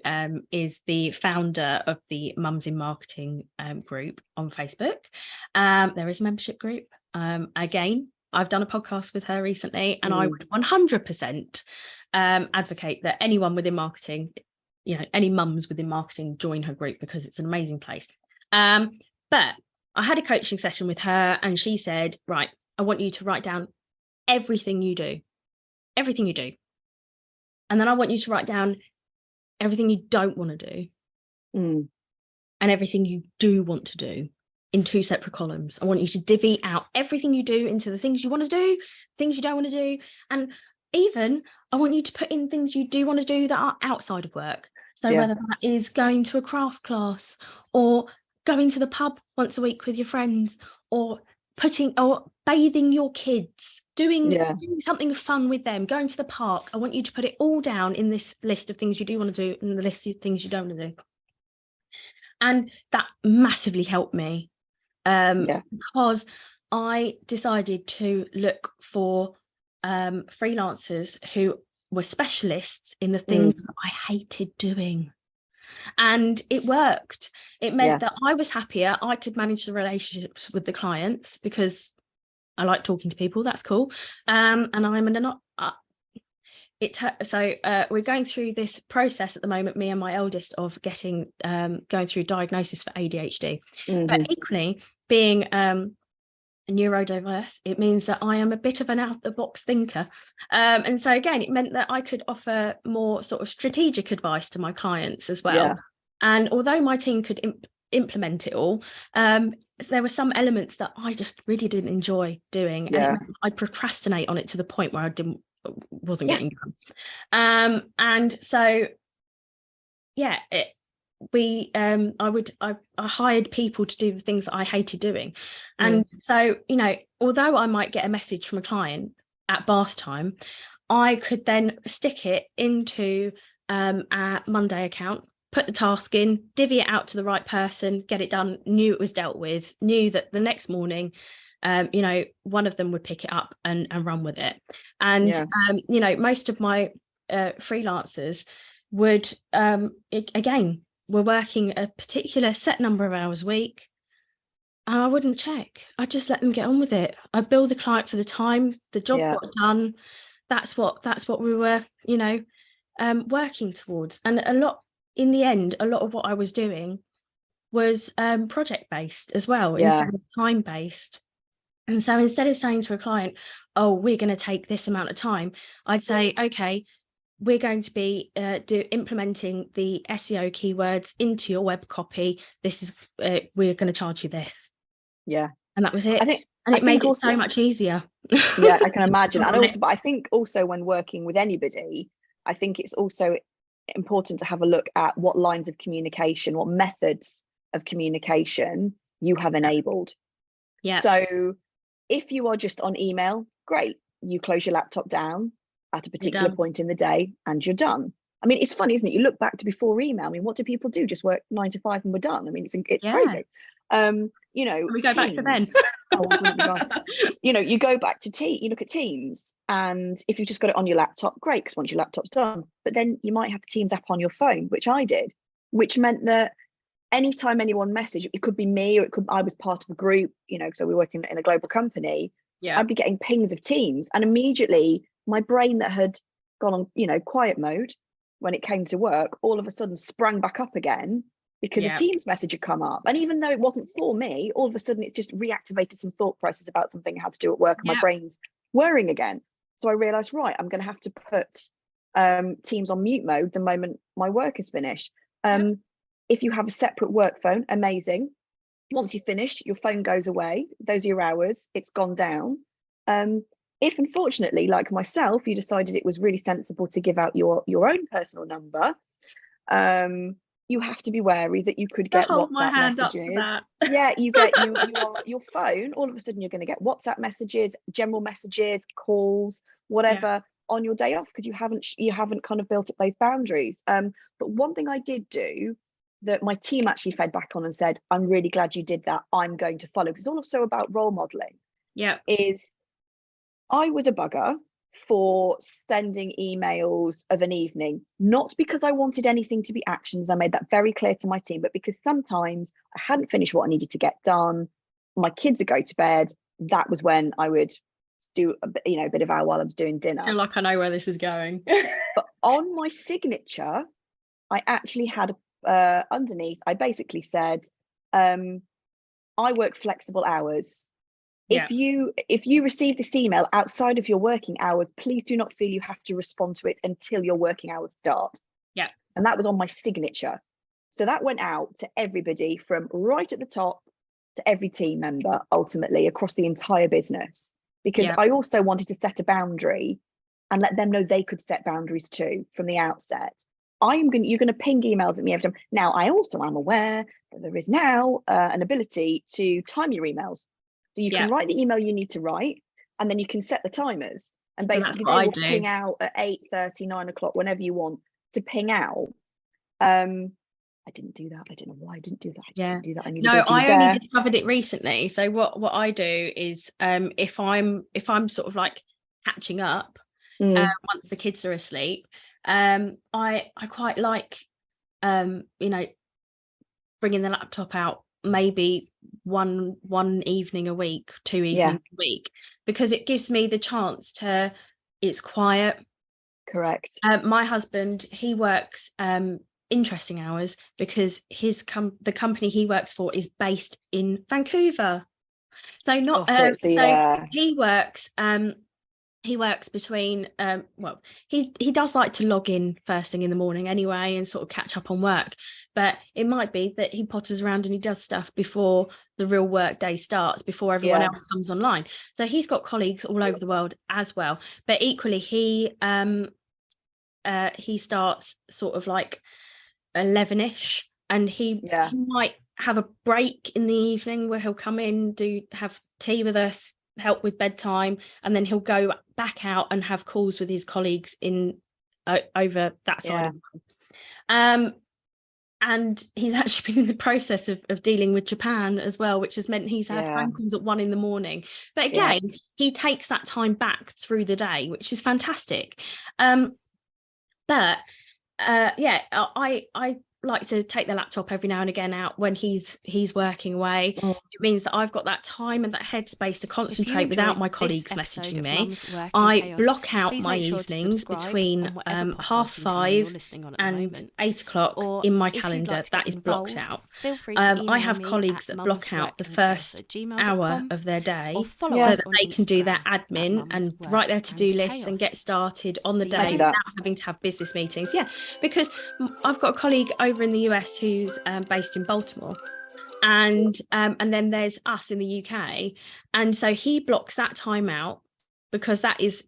is the founder of the Mums in Marketing group on Facebook. There is a membership group. Again, I've done a podcast with her recently, and I would 100% advocate that anyone within marketing, any mums within marketing, join her group, because it's an amazing place. But I had a coaching session with her and she said, right, I want you to write down everything you do. And then I want you to write down everything you don't want to do and everything you do want to do in 2 separate columns. I want you to divvy out everything you do into the things you want to do, things you don't want to do. And even I want you to put in things you do want to do that are outside of work. So whether that is going to a craft class or going to the pub once a week with your friends, or bathing your kids, doing something fun with them, going to the park. I want you to put it all down in this list of things you do want to do and the list of things you don't want to do. And that massively helped me because I decided to look for freelancers who were specialists in the things that I hated doing. And it worked. It meant that I was happier. I could manage the relationships with the clients because I like talking to people. That's cool. And we're going through this process at the moment, me and my eldest, of going through diagnosis for ADHD. But equally, being neurodiverse, it means that I am a bit of an out-the-box thinker, and so again it meant that I could offer more sort of strategic advice to my clients as well. And although my team could implement it all, there were some elements that I just really didn't enjoy doing, and it meant I'd procrastinate on it to the point where I wasn't getting done. And so I hired people to do the things that I hated doing. And so, although I might get a message from a client at bath time, I could then stick it into our Monday account, put the task in, divvy it out to the right person, get it done, knew it was dealt with, knew that the next morning, one of them would pick it up and run with it. And, most of my freelancers would, again, were working a particular set number of hours a week, and I wouldn't check. I'd just let them get on with it. I'd bill the client for the time, the job got done. That's what we were, working towards. And in the end, a lot of what I was doing was project-based as well, instead of time-based. And so instead of saying to a client, oh, we're going to take this amount of time, I'd say, okay, we're going to be implementing the SEO keywords into your web copy. This is we're going to charge you this. Yeah, and that was it. And it made it so much easier. Yeah, I can imagine. And also, but I think also when working with anybody, I think it's also important to have a look at what lines of communication, what methods of communication you have enabled. Yeah. So if you are just on email, great. You close your laptop down at a particular point in the day and you're done. I mean, it's funny, isn't it? You look back to before email. I mean, what do people do? Just work 9 to 5 and we're done. I mean, it's crazy. We go back to then. You go back to you look at Teams, and if you've just got it on your laptop, great, because once your laptop's done, but then you might have the Teams app on your phone, which I did, which meant that anytime anyone messaged, it could be me, or I was part of a group, so we're working in a global company. I'd be getting pings of Teams, and immediately my brain that had gone on, quiet mode when it came to work, all of a sudden sprang back up again because a Teams message had come up. And even though it wasn't for me, all of a sudden it just reactivated some thought process about something I had to do at work, and my brain's whirring again. So I realized, right, I'm going to have to put Teams on mute mode the moment my work is finished. If you have a separate work phone, amazing. Once you finish, your phone goes away. Those are your hours. It's gone down. If unfortunately, like myself, you decided it was really sensible to give out your own personal number, you have to be wary that you could get WhatsApp messages. Yeah, you get your phone. All of a sudden, you're going to get WhatsApp messages, general messages, calls, whatever on your day off, because you haven't kind of built up those boundaries. But one thing I did do that my team actually fed back on and said, I'm really glad you did that. I'm going to follow, because it's also about role modeling. Is I was a bugger for sending emails of an evening, not because I wanted anything to be actions. I made that very clear to my team, but because sometimes I hadn't finished what I needed to get done. My kids would go to bed. That was when I would do a bit of hour while I was doing dinner. I feel like I know where this is going. But on my signature, I actually had underneath, I basically said, I work flexible hours. If you receive this email outside of your working hours, please do not feel you have to respond to it until your working hours start. And that was on my signature. So that went out to everybody, from right at the top to every team member, ultimately across the entire business, because I also wanted to set a boundary and let them know they could set boundaries too from the outset. You're going to ping emails at me every time. Now, I also am aware that there is now an ability to time your emails. So you can write the email you need to write, and then you can set the timers. And basically they will ping out at 8:30, 9 o'clock, whenever you want to ping out. I didn't do that. I don't know why I didn't do that. I just didn't do that. I only discovered it recently. So what I do is if I'm sort of like catching up once the kids are asleep, I quite like bringing the laptop out maybe one evening a week, 2 evenings a week, because it gives me the chance to, it's quiet. Correct. My husband, he works interesting hours because the company he works for is based in Vancouver. So he works he works between he does like to log in first thing in the morning anyway and sort of catch up on work, but it might be that he potters around and he does stuff before the real work day starts, before everyone else comes online. So he's got colleagues all over the world as well, but equally he starts sort of like 11ish, and he might have a break in the evening where he'll come in, have tea with us, help with bedtime, and then he'll go back out and have calls with his colleagues in over that side of the world. And he's actually been in the process of dealing with Japan as well, which has meant he's had phone calls at 1 a.m. But again, he takes that time back through the day, which is fantastic. But I like to take the laptop every now and again out when he's working away. It means that I've got that time and that headspace to concentrate without my colleagues messaging me. I block out my evenings between 5:30 and 8 o'clock in my calendar. That is blocked out. I have colleagues that block out the first hour of their day so that they can do their admin and write their to-do lists and get started on the day without having to have business meetings. Because I've got a colleague over in the US who's based in Baltimore, and then there's us in the UK, and so he blocks that time out because that is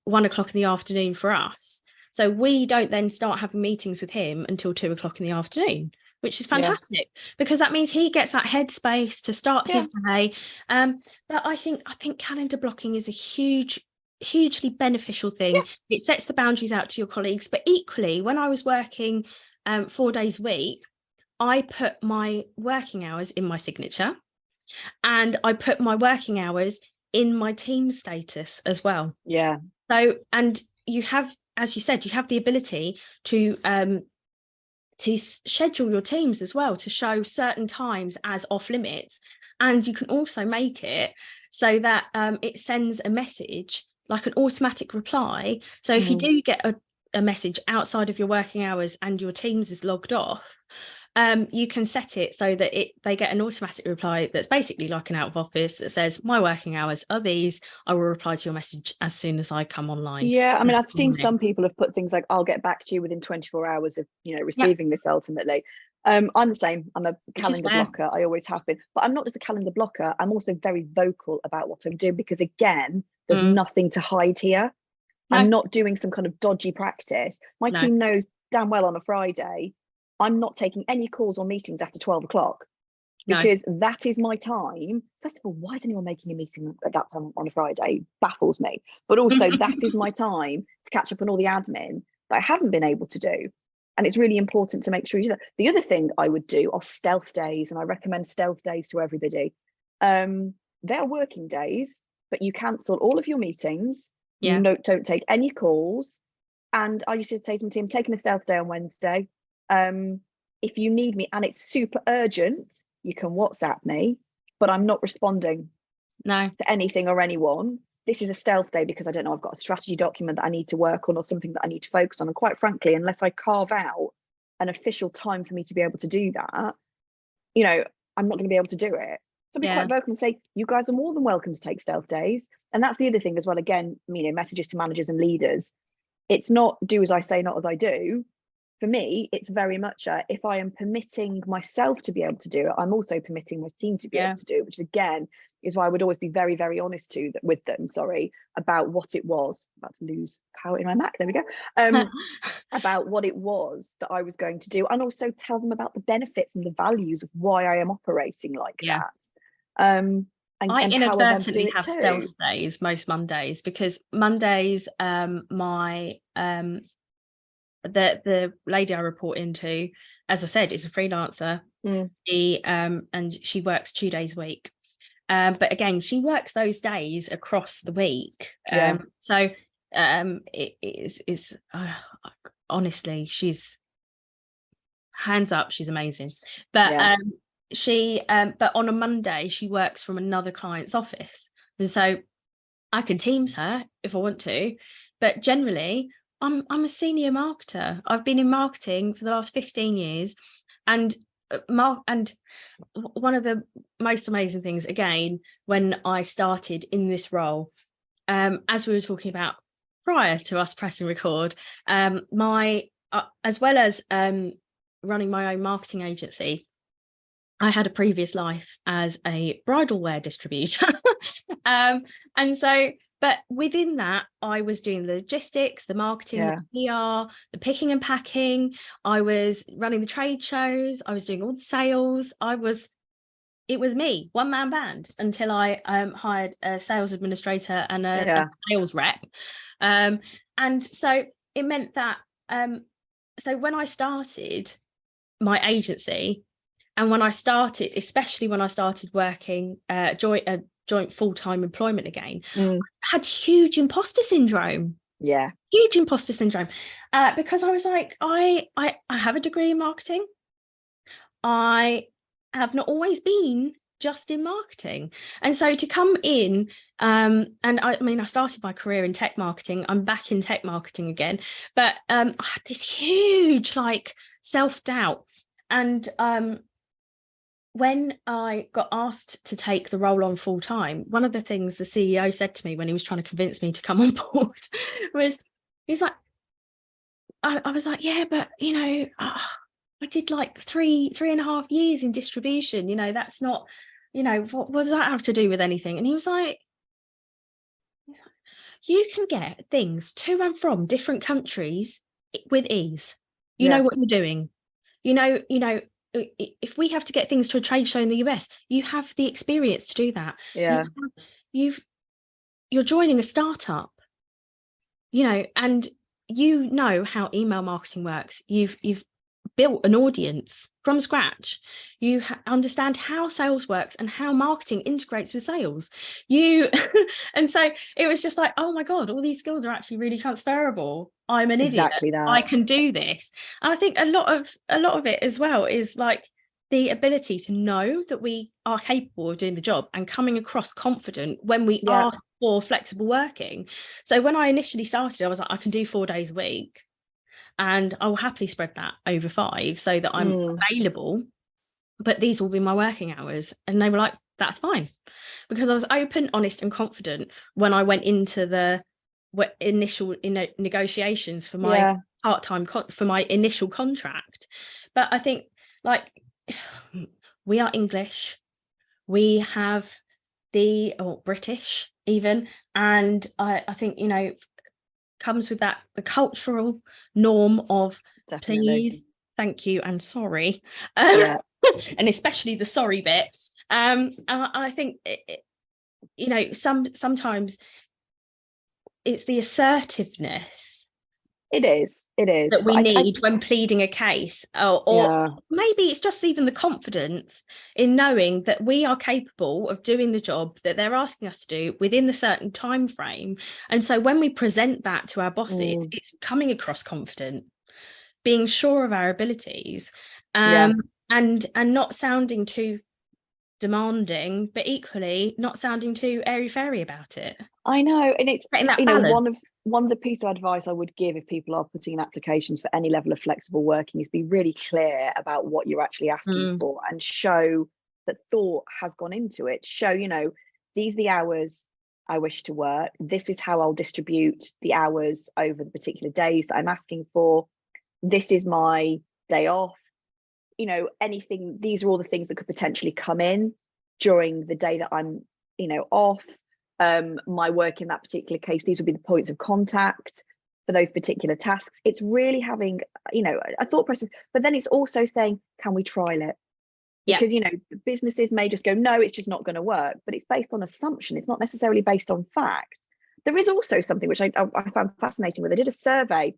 1 o'clock in the afternoon for us. So we don't then start having meetings with him until 2 o'clock in the afternoon, which is fantastic because that means he gets that headspace to start his day. But I think calendar blocking is a hugely beneficial thing. It sets the boundaries out to your colleagues. But equally, when I was working 4 days a week, I put my working hours in my signature, and I put my working hours in my team status as well. So, and you have, as you said, you have the ability to schedule your teams as well, to show certain times as off limits, and you can also make it so that it sends a message like an automatic reply. So if you do get a message outside of your working hours and your Teams is logged off, you can set it so that they get an automatic reply that's basically like an out of office that says, my working hours are these. I will reply to your message as soon as I come online. I mean, I've seen some people have put things like, I'll get back to you within 24 hours of receiving this ultimately. I'm the same. I'm a calendar blocker. I always have been. But I'm not just a calendar blocker. I'm also very vocal about what I'm doing because, again, there's nothing to hide here. No. I'm not doing some kind of dodgy practice. My team knows damn well on a Friday, I'm not taking any calls or meetings after 12 o'clock because that is my time. First of all, why is anyone making a meeting at that time on a Friday? Baffles me. But also that is my time to catch up on all the admin that I haven't been able to do. And it's really important to make sure you do that. The other thing I would do are stealth days, and I recommend stealth days to everybody. They're working days, but you cancel all of your meetings. You don't take any calls. And I used to say to my team, I'm taking a stealth day on Wednesday. If you need me and it's super urgent, you can WhatsApp me, but I'm not responding to anything or anyone. This is a stealth day because I don't know, I've got a strategy document that I need to work on or something that I need to focus on. And quite frankly, unless I carve out an official time for me to be able to do that, I'm not going to be able to do it. So be quite vocal and say, you guys are more than welcome to take stealth days. And that's the other thing as well. Again, messages to managers and leaders. It's not do as I say, not as I do. For me, it's very much if I am permitting myself to be able to do it, I'm also permitting my team to be able to do it, which again is why I would always be very, very honest with them, about what it was. I'm about to lose power in my Mac, there we go. About what it was that I was going to do, and also tell them about the benefits and the values of why I am operating like that. I inadvertently have stealth days most Mondays, because Mondays, the lady I report into, as I said, is a freelancer. And she works 2 days a week. But again, she works those days across the week. So it is honestly, she's hands up, she's amazing. But but on a Monday she works from another client's office, and so I can Teams her if I want to, but generally I'm a senior marketer. I've been in marketing for the last 15 years, and one of the most amazing things, again, when I started in this role, as we were talking about prior to us pressing record, my as well as running my own marketing agency, I had a previous life as a bridal wear distributor. And so, but within that, I was doing the logistics, the marketing, the PR, the picking and packing. I was running the trade shows. I was doing all the sales. It was me, one man band, until I hired a sales administrator and a sales rep. And so it meant that, so when I started my agency, and when I started, especially when I started working joint full-time employment again, I had huge imposter syndrome. Yeah. Huge imposter syndrome. Because I was like, I have a degree in marketing. I have not always been just in marketing. And so to come in, and I mean, I started my career in tech marketing. I'm back in tech marketing again, but I had this huge like self-doubt. And when I got asked to take the role on full time, one of the things the CEO said to me when he was trying to convince me to come on board was, he's like, I was like, yeah, but you know, I did like 3.5 years in distribution, you know, that's not, you know, what does that have to do with anything? And he was like, you can get things to and from different countries with ease. You know what you're doing. You know, if we have to get things to a trade show in the US, you have the experience to do that. Yeah. You're joining a startup, you know, and you know how email marketing works. You've built an audience from scratch. You understand how sales works and how marketing integrates with sales. And so it was just like, oh my God, all these skills are actually really transferable. I'm an idiot. Exactly that. I can do this. And I think a lot of it as well is like the ability to know that we are capable of doing the job and coming across confident when we ask for flexible working. So when I initially started, I was like, I can do 4 days a week. And I will happily spread that over 5 so that I'm available, but these will be my working hours. And they were like, that's fine, because I was open, honest and confident when I went into the initial negotiations for my part-time for my initial contract. But I think like we are English, we have British even, and I think, you know, comes with that the cultural norm of please, thank you and sorry, and especially the sorry bit. I think you know, sometimes it's the assertiveness it is that we need when pleading a case, or maybe it's just even the confidence in knowing that we are capable of doing the job that they're asking us to do within the certain time frame. And so when we present that to our bosses, it's coming across confident, being sure of our abilities, and not sounding too demanding, but equally not sounding too airy-fairy about it. I know, and it's, you know, one of the pieces of advice I would give if people are putting in applications for any level of flexible working is be really clear about what you're actually asking for, and show that thought has gone into it. Show, you know, these are the hours I wish to work. This is how I'll distribute the hours over the particular days that I'm asking for. This is my day off. You know, anything, these are all the things that could potentially come in during the day that I'm, you know, off. My work in that particular case, these would be the points of contact for those particular tasks. It's really having, you know, a thought process, but then it's also saying, can we trial it? Because, you know, businesses may just go, no, it's just not going to work, but it's based on assumption. It's not necessarily based on fact. There is also something which I found fascinating, where they did a survey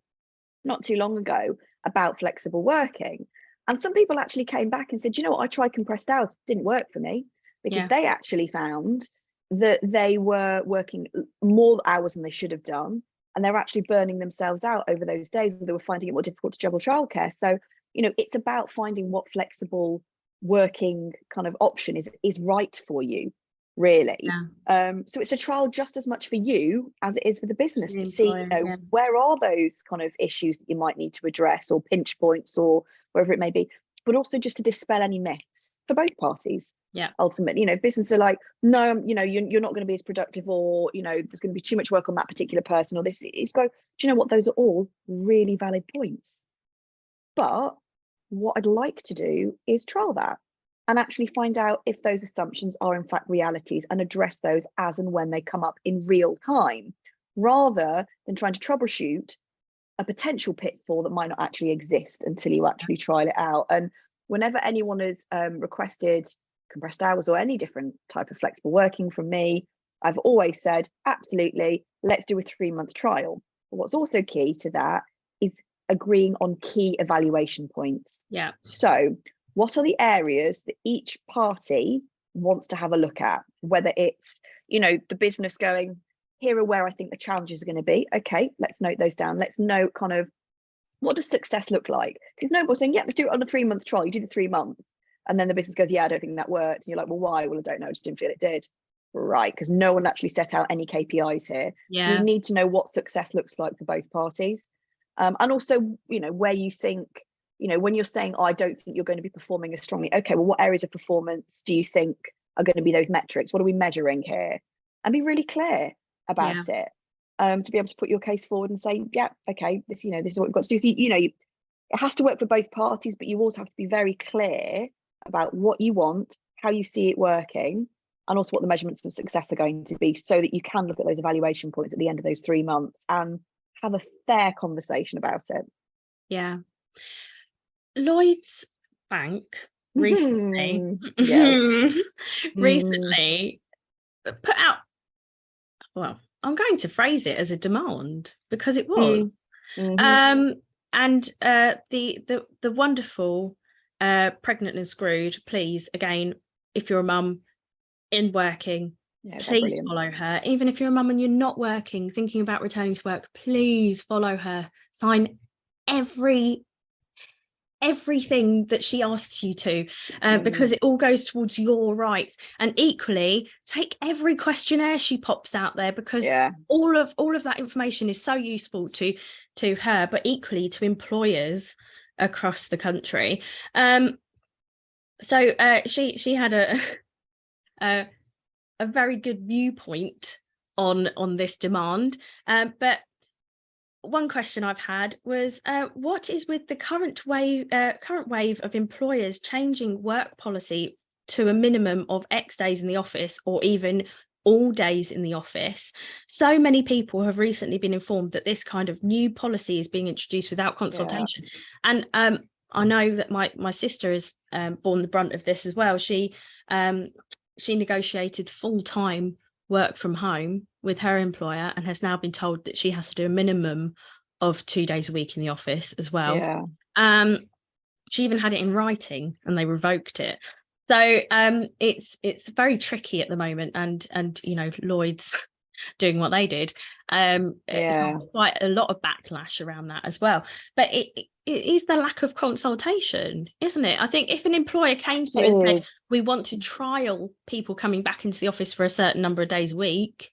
not too long ago about flexible working. And some people actually came back and said, you know what, I tried compressed hours, didn't work for me, because they actually found that they were working more hours than they should have done, and they were actually burning themselves out over those days. They were finding it more difficult to juggle childcare. So, you know, it's about finding what flexible working kind of option is right for you, really. So it's a trial just as much for you as it is for the business to see, you know, where are those kind of issues that you might need to address, or pinch points, or wherever it may be, but also just to dispel any myths for both parties. Yeah. Ultimately, businesses are like, no, you're not going to be as productive, or there's going to be too much work on that particular person, or this is go. Do you know what? Those are all really valid points. But what I'd like to do is trial that and actually find out if those assumptions are in fact realities, and address those as and when they come up in real time, rather than trying to troubleshoot a potential pitfall that might not actually exist until you actually trial it out. And whenever anyone has requested compressed hours or any different type of flexible working from me, I've always said, absolutely, let's do a 3-month trial. But what's also key to that is agreeing on key evaluation points. Yeah. So what are the areas that each party wants to have a look at? Whether it's, the business going, here are where I think the challenges are going to be. Okay, let's note those down. Let's note kind of, what does success look like? Because nobody's saying, yeah, let's do it on a 3-month trial. You do the 3 months. And then the business goes, yeah, I don't think that worked. And you're like, well, why? Well, I don't know. I just didn't feel it did. Right. Because no one actually set out any KPIs here. Yeah. So you need to know what success looks like for both parties. And also, where you think, when you're saying, oh, I don't think you're going to be performing as strongly. Okay, well, what areas of performance do you think are going to be those metrics? What are we measuring here? And be really clear about it. To be able to put your case forward and say, yeah, okay, this is what we've got to do. It has to work for both parties, but you also have to be very clear about what you want, how you see it working, and also what the measurements of success are going to be, so that you can look at those evaluation points at the end of those 3 months and have a fair conversation about it. Yeah. Lloyds Bank recently recently put out, well, I'm going to phrase it as a demand, because it was. And the wonderful Pregnant and Screwed, please, again, if you're a mum in working, please follow her. Even if you're a mum and you're not working, thinking about returning to work, please follow her. Sign everything that she asks you to, because it all goes towards your rights. And equally, take every questionnaire she pops out there, because all of that information is so useful to her, but equally to employers across the country. So she had a very good viewpoint on this demand, but one question I've had was, what is with the current wave of employers changing work policy to a minimum of X days in the office, or even all days in the office? So many people have recently been informed that this kind of new policy is being introduced without consultation. And I know that my sister has borne the brunt of this as well. She negotiated full-time work from home with her employer, and has now been told that she has to do a minimum of 2 days a week in the office as well. She even had it in writing and they revoked it. So it's very tricky at the moment, and Lloyds doing what they did, it's quite a lot of backlash around that as well. But it is the lack of consultation, isn't it? I think if an employer came to you and said, we want to trial people coming back into the office for a certain number of days a week,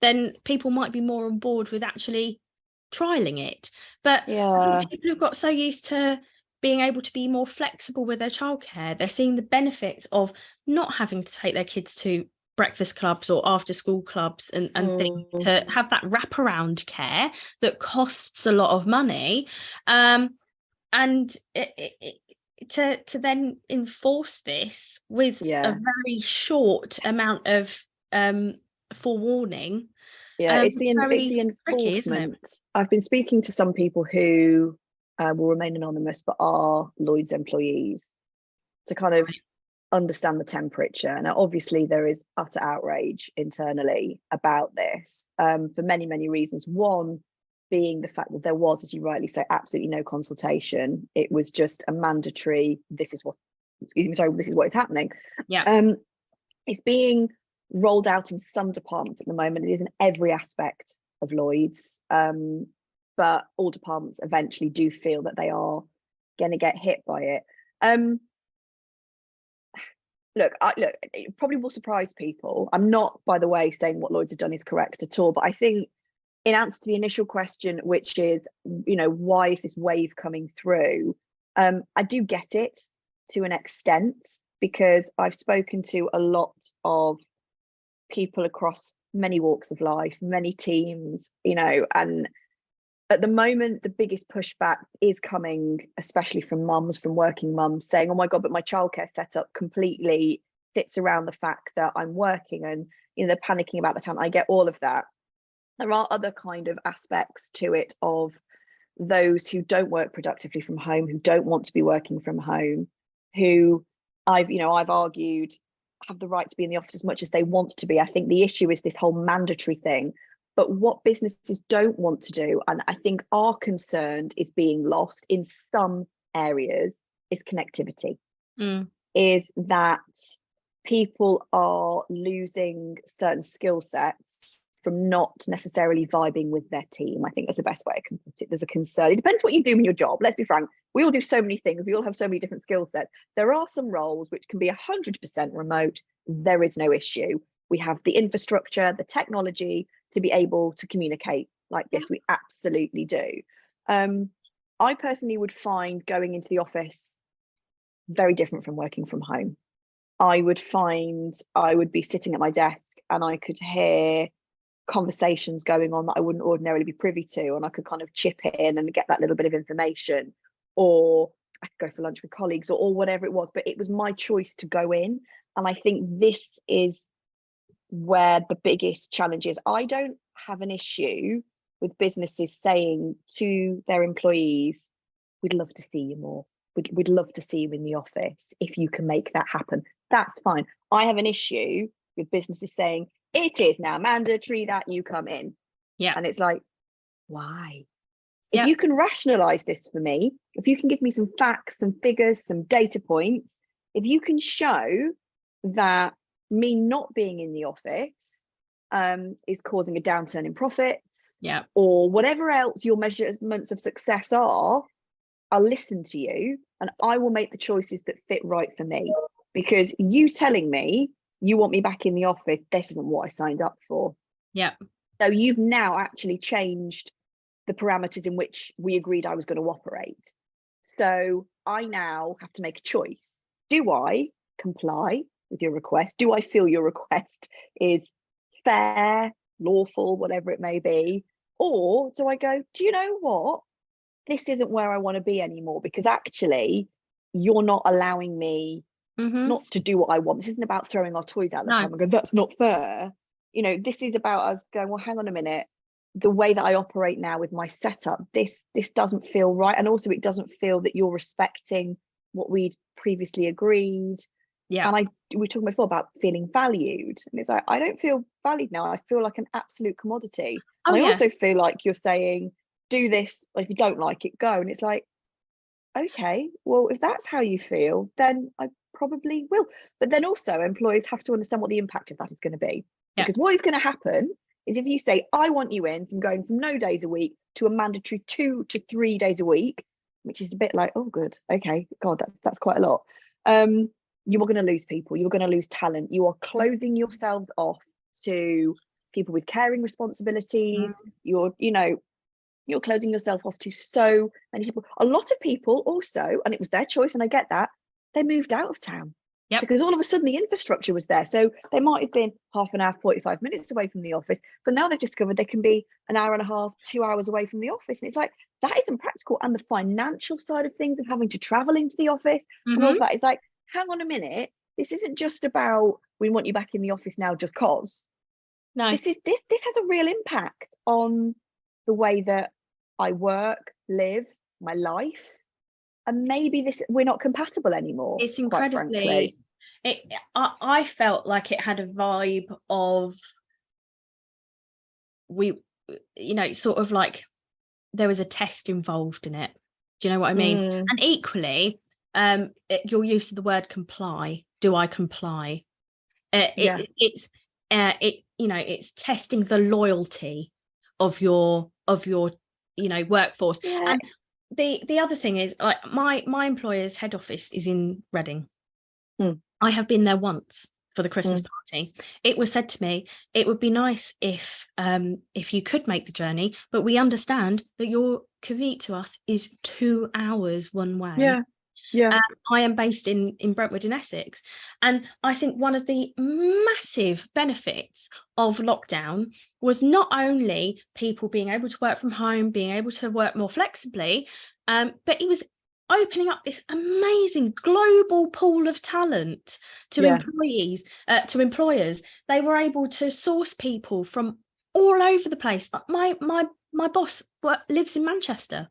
then people might be more on board with actually trialing it. But people have got so used to being able to be more flexible with their childcare. They're seeing the benefits of not having to take their kids to breakfast clubs or after school clubs and things, to have that wraparound care that costs a lot of money, and to then enforce this with a very short amount of forewarning. It's the enforcement. Tricky, I've been speaking to some people who will remain anonymous but are Lloyds employees, to kind of understand the temperature. Now, obviously, there is utter outrage internally about this, for many, many reasons. One being the fact that there was, as you rightly say, absolutely no consultation. It was just a mandatory, this is what is happening. It's being rolled out in some departments at the moment. It is in every aspect of Lloyds, but all departments eventually do feel that they are going to get hit by it. Look, it probably will surprise people. I'm not, by the way, saying what Lloyds have done is correct at all, but I think in answer to the initial question, which is, why is this wave coming through? I do get it to an extent. because I've spoken to a lot of people across many walks of life, many teams, and at the moment, the biggest pushback is coming, especially from mums, from working mums, saying, oh my God, but my childcare setup completely fits around the fact that I'm working, and they're panicking about the time. I get all of that. There are other kind of aspects to it of those who don't work productively from home, who don't want to be working from home, who I've argued have the right to be in the office as much as they want to be. I think the issue is this whole mandatory thing. But what businesses don't want to do, and I think are concerned is being lost in some areas, is connectivity. Is that people are losing certain skill sets from not necessarily vibing with their team. I think that's the best way I can put it. There's a concern. It depends what you do in your job. Let's be frank. We all do so many things. We all have so many different skill sets. There are some roles which can be 100% remote. There is no issue. We have the infrastructure, the technology to be able to communicate like this. We absolutely do. I personally would find going into the office very different from working from home. I would find I would be sitting at my desk and I could hear conversations going on that I wouldn't ordinarily be privy to, and I could kind of chip in and get that little bit of information, or I could go for lunch with colleagues, or whatever it was, but it was my choice to go in. And I think this is where the biggest challenge is. I don't have an issue with businesses saying to their employees, we'd love to see you more. We'd love to see you in the office if you can make that happen. That's fine. I have an issue with businesses saying, it is now mandatory that you come in. Yeah. And it's like, why? If you can rationalize this for me, if you can give me some facts, some figures, some data points, if you can show that me not being in the office is causing a downturn in profits, or whatever else your measurements of success are, I'll listen to you and I will make the choices that fit right for me. Because you telling me you want me back in the office, this isn't what I signed up for. So you've now actually changed the parameters in which we agreed I was going to operate. So I now have to make a choice. Do I comply with your request? Do I feel your request is fair, lawful, whatever it may be? Or do I go, do you know what? This isn't where I want to be anymore, because actually you're not allowing me not to do what I want. This isn't about throwing our toys out the pram and go, that's not fair. This is about us going, well, hang on a minute. The way that I operate now with my setup, this doesn't feel right. And also it doesn't feel that you're respecting what we'd previously agreed. And we were talking before about feeling valued. And it's like, I don't feel valued now. I feel like an absolute commodity. And I also feel like you're saying, do this, or if you don't like it, go. And it's like, okay, well, if that's how you feel, then I probably will. But then also employers have to understand what the impact of that is going to be. Because what is going to happen is if you say, I want you in from going from no days a week to a mandatory 2 to 3 days a week, which is a bit like, oh, good. Okay, God, that's quite a lot. You are going to lose people. You're going to lose talent. You are closing yourselves off to people with caring responsibilities. You're closing yourself off to so many people. A lot of people also, and it was their choice, and I get that, they moved out of town. Because all of a sudden the infrastructure was there. So they might have been half an hour, 45 minutes away from the office, but now they've discovered they can be an hour and a half, 2 hours away from the office. And it's like, that isn't practical. And the financial side of things of having to travel into the office and all of that, it's like, hang on a minute. This isn't just about, we want you back in the office now just cause. No. This has a real impact on the way that I work, live, my life. And maybe we're not compatible anymore. It's incredibly, I felt like it had a vibe of, sort of like there was a test involved in it. Do you know what I mean? And equally, you're used to the word comply. Do I comply? It's testing the loyalty of your workforce. And the other thing is, like, my employer's head office is in Reading. I have been there once for the Christmas party. It was said to me, it would be nice if you could make the journey, but we understand that your commute to us is 2 hours one way. Yeah. I am based in Brentwood in Essex. And I think one of the massive benefits of lockdown was not only people being able to work from home, being able to work more flexibly, but it was opening up this amazing global pool of talent to employees, to employers. They were able to source people from all over the place. My boss lives in Manchester.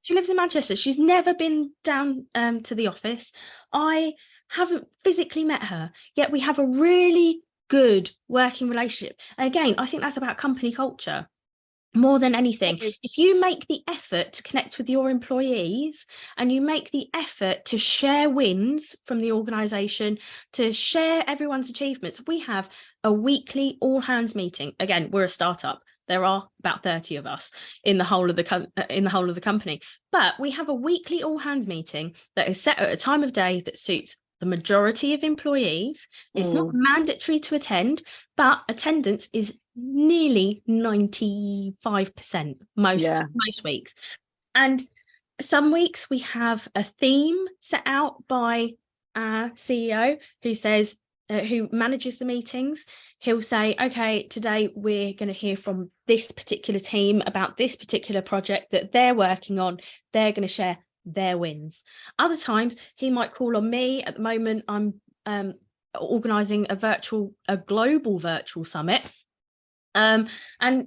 She lives in Manchester. She's never been down to the office. I haven't physically met her, yet we have a really good working relationship. And again, I think that's about company culture more than anything. If you make the effort to connect with your employees and you make the effort to share wins from the organisation, to share everyone's achievements, we have a weekly all hands meeting. Again, we're a startup. There are about 30 of us in the whole of the company, but we have a weekly all hands meeting that is set at a time of day that suits the majority of employees. It's not mandatory to attend, but attendance is nearly 95% most weeks. And some weeks we have a theme set out by our CEO who says, who manages the meetings. He'll say, okay, today we're going to hear from this particular team about this particular project that they're working on. They're going to share their wins. Other times he might call on me. At the moment, I'm organising a global virtual summit. And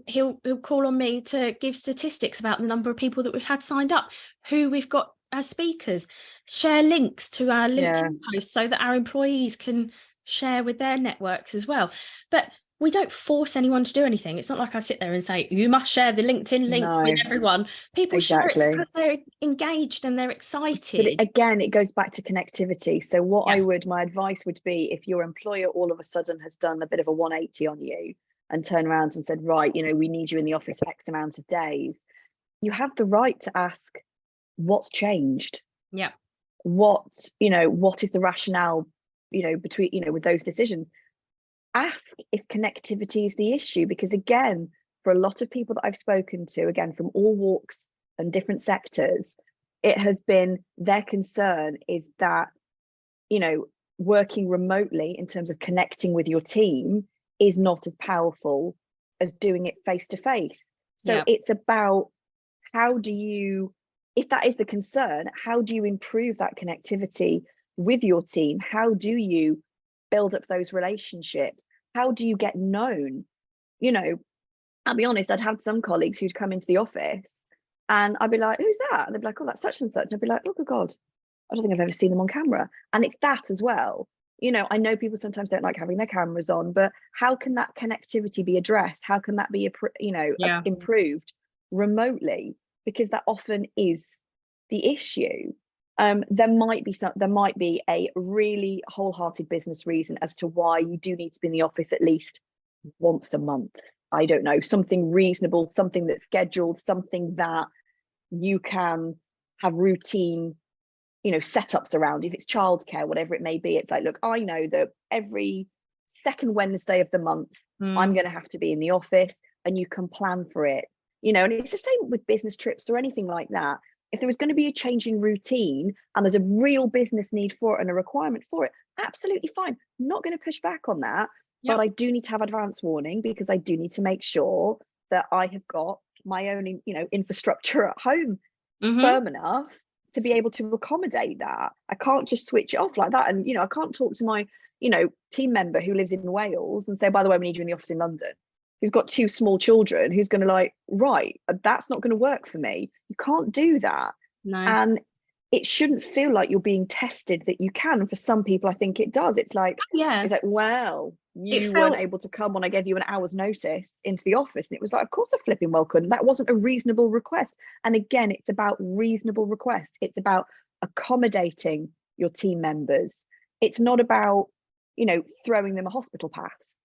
he'll call on me to give statistics about the number of people that we've had signed up, who we've got as speakers, share links to our LinkedIn posts so that our employees can share with their networks as well. But we don't force anyone to do anything. It's not like I sit there and say, you must share the LinkedIn link with everyone. People share it because they're engaged and they're excited. But again, it goes back to connectivity. So my advice would be, if your employer all of a sudden has done a bit of a 180 on you and turned around and said, right, we need you in the office X amount of days, you have the right to ask, what's changed? Yeah. What is the rationale, between, with those decisions? Ask if connectivity is the issue, because again, for a lot of people that I've spoken to, again, from all walks and different sectors, it has been their concern is that, working remotely in terms of connecting with your team is not as powerful as doing it face to face. So it's about, if that is the concern, how do you improve that connectivity with your team? How do you build up those relationships? How do you get known? I'll be honest, I'd have some colleagues who'd come into the office and I'd be like, who's that? And they'd be like, oh, that's such and such. And I'd be like, oh, good God, I don't think I've ever seen them on camera. And it's that as well. I know people sometimes don't like having their cameras on, but how can that connectivity be addressed? How can that be, improved remotely? Because that often is the issue. There might be a really wholehearted business reason as to why you do need to be in the office at least once a month. I don't know, something reasonable, something that's scheduled, something that you can have routine, setups around. If it's childcare, whatever it may be, it's like, look, I know that every second Wednesday of the month, I'm going to have to be in the office, and you can plan for it. And it's the same with business trips or anything like that. If there was going to be a change in routine and there's a real business need for it and a requirement for it, absolutely fine. I'm not going to push back on that. But I do need to have advance warning, because I do need to make sure that I have got my own, infrastructure at home firm enough to be able to accommodate that. I can't just switch it off like that. And, I can't talk to my, team member who lives in Wales and say, by the way, we need you in the office in London, who's got 2 small children, who's going to right, that's not going to work for me. You can't do that. No. And it shouldn't feel like you're being tested that you can. And for some people, I think it does. It's like, well, you weren't able to come when I gave you an hour's notice into the office. And it was like, of course I flipping well couldn't. That wasn't a reasonable request. And again, it's about reasonable request. It's about accommodating your team members. It's not about, throwing them a hospital pass.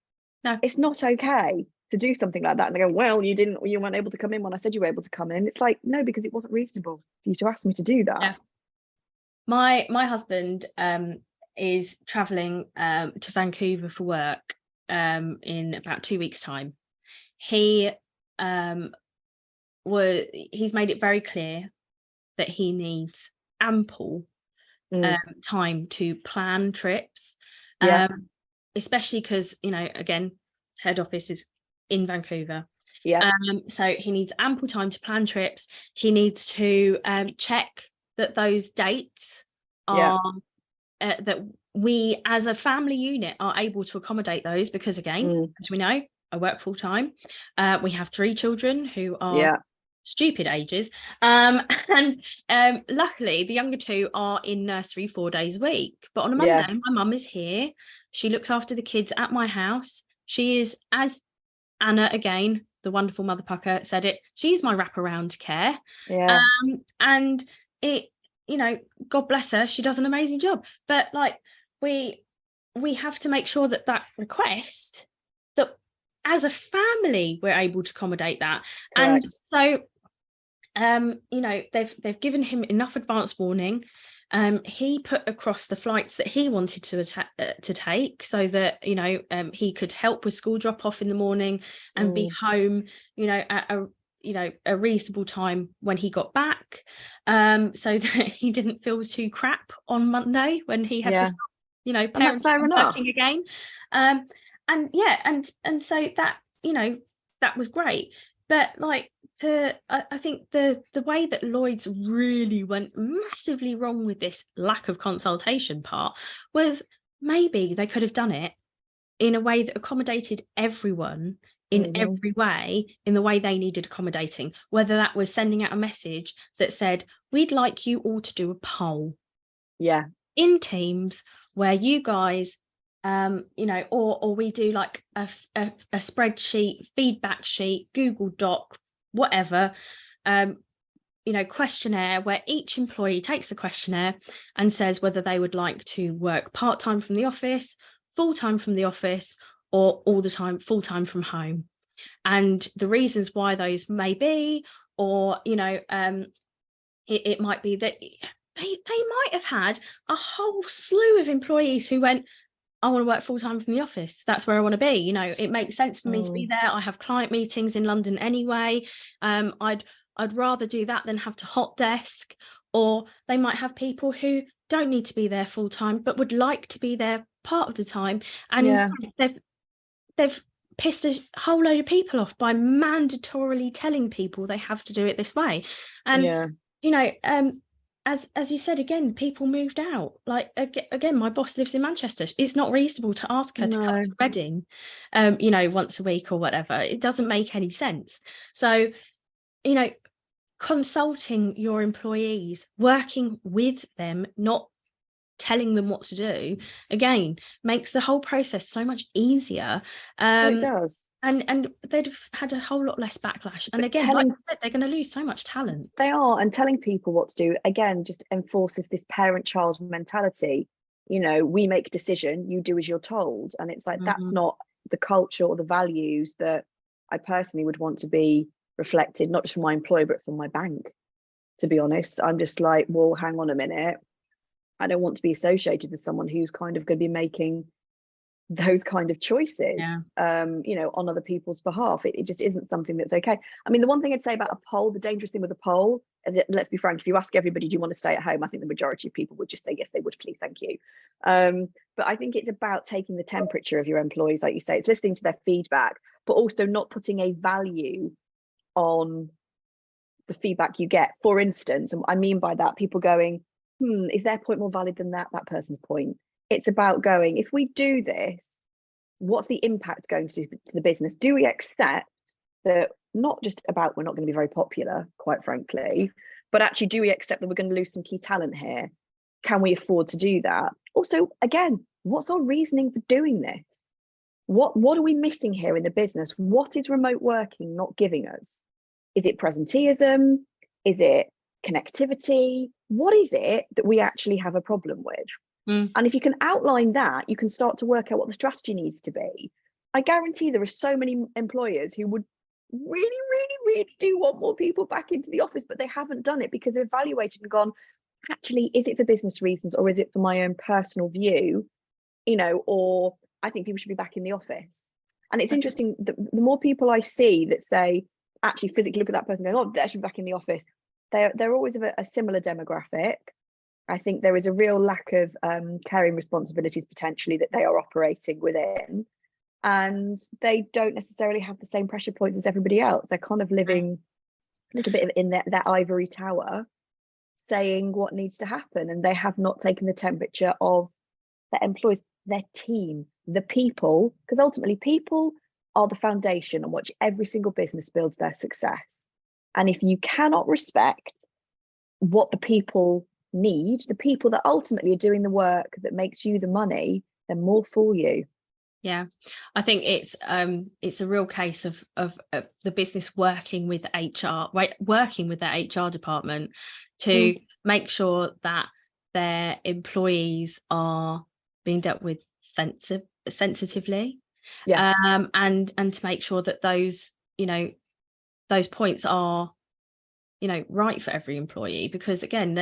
No. It's not okay to do something like that. And they go, well, you weren't able to come in when I said you were able to come in. And it's like, no, because it wasn't reasonable for you to ask me to do that. Yeah. My husband is traveling to Vancouver for work in about 2 weeks' time. He's made it very clear that he needs ample time to plan trips, especially because, you know, again, head office is in Vancouver. So he needs ample time to plan trips. He needs to check that those dates are that we as a family unit are able to accommodate those, because again, as we know, I work full time. We have 3 children who are stupid ages, and luckily the younger 2 are in nursery 4 days a week. But on a Monday, my mum is here. She looks after the kids at my house. She is, as Anna, again, the wonderful Mother Pucker, said it, she's my wraparound care. And it, you know, God bless her, she does an amazing job. But like, we have to make sure that that request, that as a family we're able to accommodate that. Correct. And so you know, they've given him enough advance warning. He put across the flights that he wanted to take, so that, you know, he could help with school drop off in the morning and be home, you know, at a reasonable time when he got back, so that he didn't feel too crap on Monday when he had to start, you know, parenting and working again. And so that, you know, that was great. But like, I think the way that Lloyds really went massively wrong with this lack of consultation part was, maybe they could have done it in a way that accommodated everyone in every way, in the way they needed accommodating, whether that was sending out a message that said, we'd like you all to do a poll in Teams where you guys you know, or we do like a spreadsheet, feedback sheet, Google Doc, whatever, you know, questionnaire, where each employee takes the questionnaire and says whether they would like to work part-time from the office, full-time from the office, or all the time full-time from home, and the reasons why those may be. Or, you know, it might be that they might have had a whole slew of employees who went, I want to work full-time from the office. That's where I want to be. You know, it makes sense for me to be there. I have client meetings in London anyway. I'd rather do that than have to hot desk. Or they might have people who don't need to be there full-time, but would like to be there part of the time. And instead they've pissed a whole load of people off by mandatorily telling people they have to do it this way. And, you know, as you said, again, people moved out. Like, again, my boss lives in Manchester. It's not reasonable to ask her to come to Reading, you know, once a week or whatever. It doesn't make any sense. So, you know, consulting your employees, working with them, not telling them what to do, again, makes the whole process so much easier. It does. And they'd have had a whole lot less backlash. And again, like I said, they're going to lose so much talent. They are, and telling people what to do, again, just enforces this parent-child mentality. You know, we make a decision, you do as you're told. And it's like, that's not the culture or the values that I personally would want to be reflected, not just from my employer, but from my bank. To be honest, I'm just like, well, hang on a minute. I don't want to be associated with someone who's kind of going to be making those kind of choices, you know, on other people's behalf. It just isn't something that's okay. I mean, the one thing I'd say about a poll, the dangerous thing with a poll, is that, let's be frank, if you ask everybody, do you want to stay at home? I think the majority of people would just say, yes, they would, please, thank you. But I think it's about taking the temperature of your employees, like you say, it's listening to their feedback, but also not putting a value on the feedback you get. For instance, and I mean by that, people going, is their point more valid than that person's point? It's about going, if we do this, what's the impact going to the business? Do we accept that, not just about we're not going to be very popular, quite frankly, but actually, do we accept that we're going to lose some key talent here? Can we afford to do that? Also, again, what's our reasoning for doing this? What are we missing here in the business? What is remote working not giving us? Is it presenteeism? Is it connectivity? What is it that we actually have a problem with? And if you can outline that, you can start to work out what the strategy needs to be. I guarantee there are so many employers who would really do want more people back into the office, but they haven't done it because they've evaluated and gone, actually, is it for business reasons or is it for my own personal view? You know, or I think people should be back in the office. And it's interesting, the more people I see that say, actually physically look at that person going, oh, they should be back in the office, they're always of a similar demographic. I think there is a real lack of caring responsibilities potentially that they are operating within, and they don't necessarily have the same pressure points as everybody else. They're kind of living a little bit in that ivory tower, saying what needs to happen, and they have not taken the temperature of their employees, their team, the people, because ultimately people are the foundation on which every single business builds their success. And if you cannot respect what the people need, the people that ultimately are doing the work that makes you the money, then more for you. Yeah, I think it's a real case of the business working with HR, right? Working with their HR department to make sure that their employees are being dealt with sensitively, and to make sure that those, you know, those points are, you know, right for every employee, because again,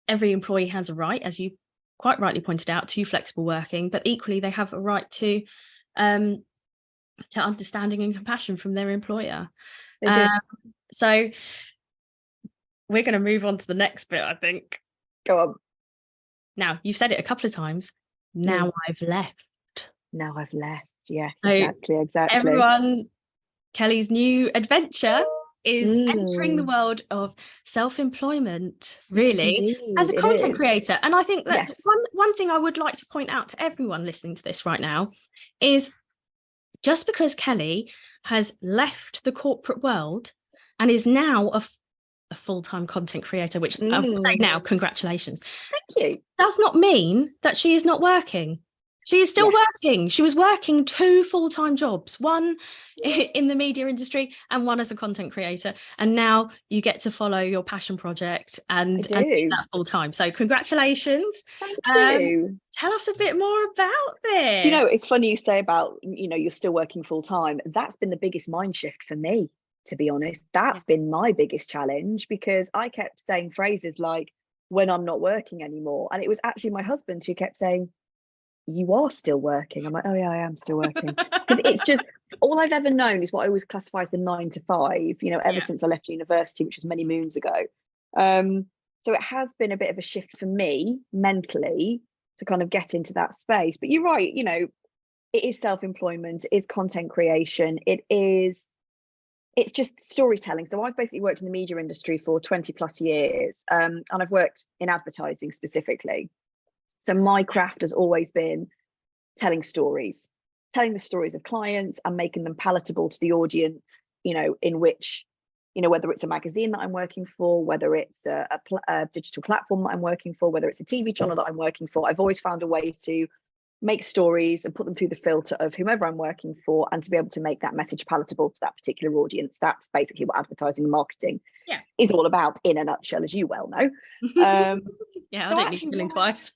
every employee has a right, as you quite rightly pointed out, to flexible working, but equally they have a right to understanding and compassion from their employer. They do. So we're going to move on to the next bit, I think. Go on. Now, you've said it a couple of times. Now I've left. Now I've left. Yes, So exactly. Everyone, Kelly's new adventure is entering the world of self-employment, really, as a content creator. And I think that's one thing I would like to point out to everyone listening to this right now is, just because Kelly has left the corporate world and is now a full-time content creator, which I will say now, congratulations. Thank you. Does not mean that she is not working. She is still working. She was working 2 full-time jobs, one in the media industry and one as a content creator. And now you get to follow your passion project and do that full-time. So congratulations. Thank you. Tell us a bit more about this. Do you know, it's funny you say about, you know, you're still working full-time. That's been the biggest mind shift for me, to be honest. That's been my biggest challenge, because I kept saying phrases like, when I'm not working anymore. And it was actually my husband who kept saying, you are still working. I'm like, oh yeah, I am still working. Because it's just, all I've ever known is what I always classify as the 9 to 5, you know, ever since I left university, which was many moons ago. So it has been a bit of a shift for me mentally to kind of get into that space. But you're right, you know, it is self-employment, it is content creation, it's just storytelling. So I've basically worked in the media industry for 20 plus years, and I've worked in advertising specifically. So my craft has always been telling stories, telling the stories of clients and making them palatable to the audience, you know, in which, you know, whether it's a magazine that I'm working for, whether it's a digital platform that I'm working for, whether it's a TV channel that I'm working for, I've always found a way to make stories and put them through the filter of whomever I'm working for, and to be able to make that message palatable to that particular audience. That's basically what advertising and marketing is all about in a nutshell, as you well know. I don't need to fill in twice.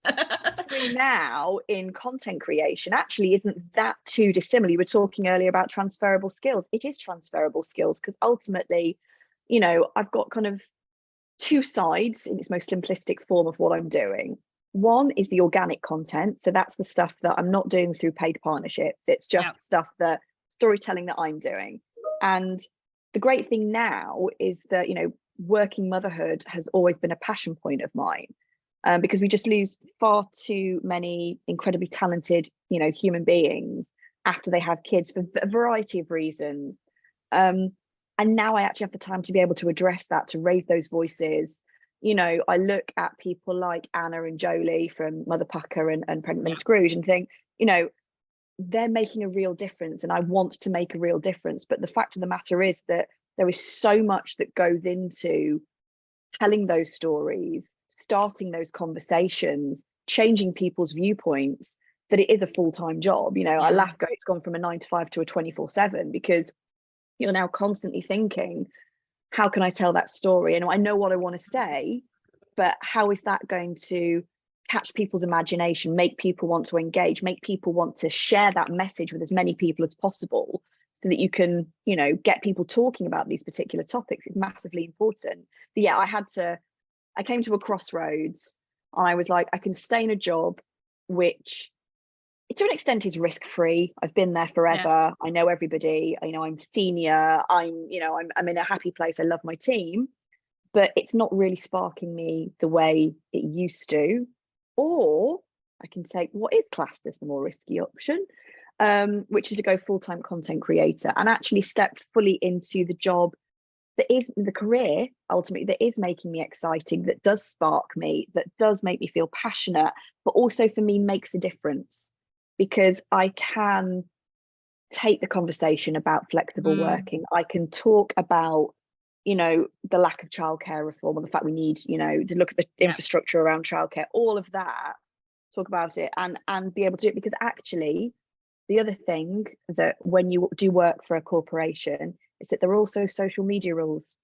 Doing now in content creation actually isn't that too dissimilar. We were talking earlier about transferable skills. It is transferable skills, because ultimately, you know, I've got kind of 2 sides in its most simplistic form of what I'm doing. One is the organic content. So that's the stuff that I'm not doing through paid partnerships. It's just stuff, that storytelling that I'm doing. And the great thing now is that, you know, working motherhood has always been a passion point of mine, because we just lose far too many incredibly talented, you know, human beings after they have kids for a variety of reasons. And now I actually have the time to be able to address that, to raise those voices. You know, I look at people like Anna and Jolie from Mother Pucker and Pregnant and Scrooge and think, you know, they're making a real difference, and I want to make a real difference. But the fact of the matter is that there is so much that goes into telling those stories, starting those conversations, changing people's viewpoints, that it is a full-time job. You know, I laugh, it's gone from a 9 to 5 to a 24/7, because you're now constantly thinking, how can I tell that story? And I know what I want to say, but how is that going to catch people's imagination, make people want to engage, make people want to share that message with as many people as possible, so that you can, you know, get people talking about these particular topics? It's massively important. But yeah, I came to a crossroads, and I was like, I can stay in a job which to an extent is risk-free. I've been there forever. I know everybody, you know, I'm senior, I'm in a happy place, I love my team. but it's not really sparking me the way it used to. Or I can take what is classed as the more risky option, which is to go full-time content creator and actually step fully into the job that is the career ultimately that is making me exciting, that does spark me, that does make me feel passionate, but also for me makes a difference, because I can take the conversation about flexible working. I can talk about, you know, the lack of childcare reform, or the fact we need, you know, to look at the infrastructure around childcare, all of that, talk about it and be able to do it. Because actually, the other thing that when you do work for a corporation is that there are also social media rules.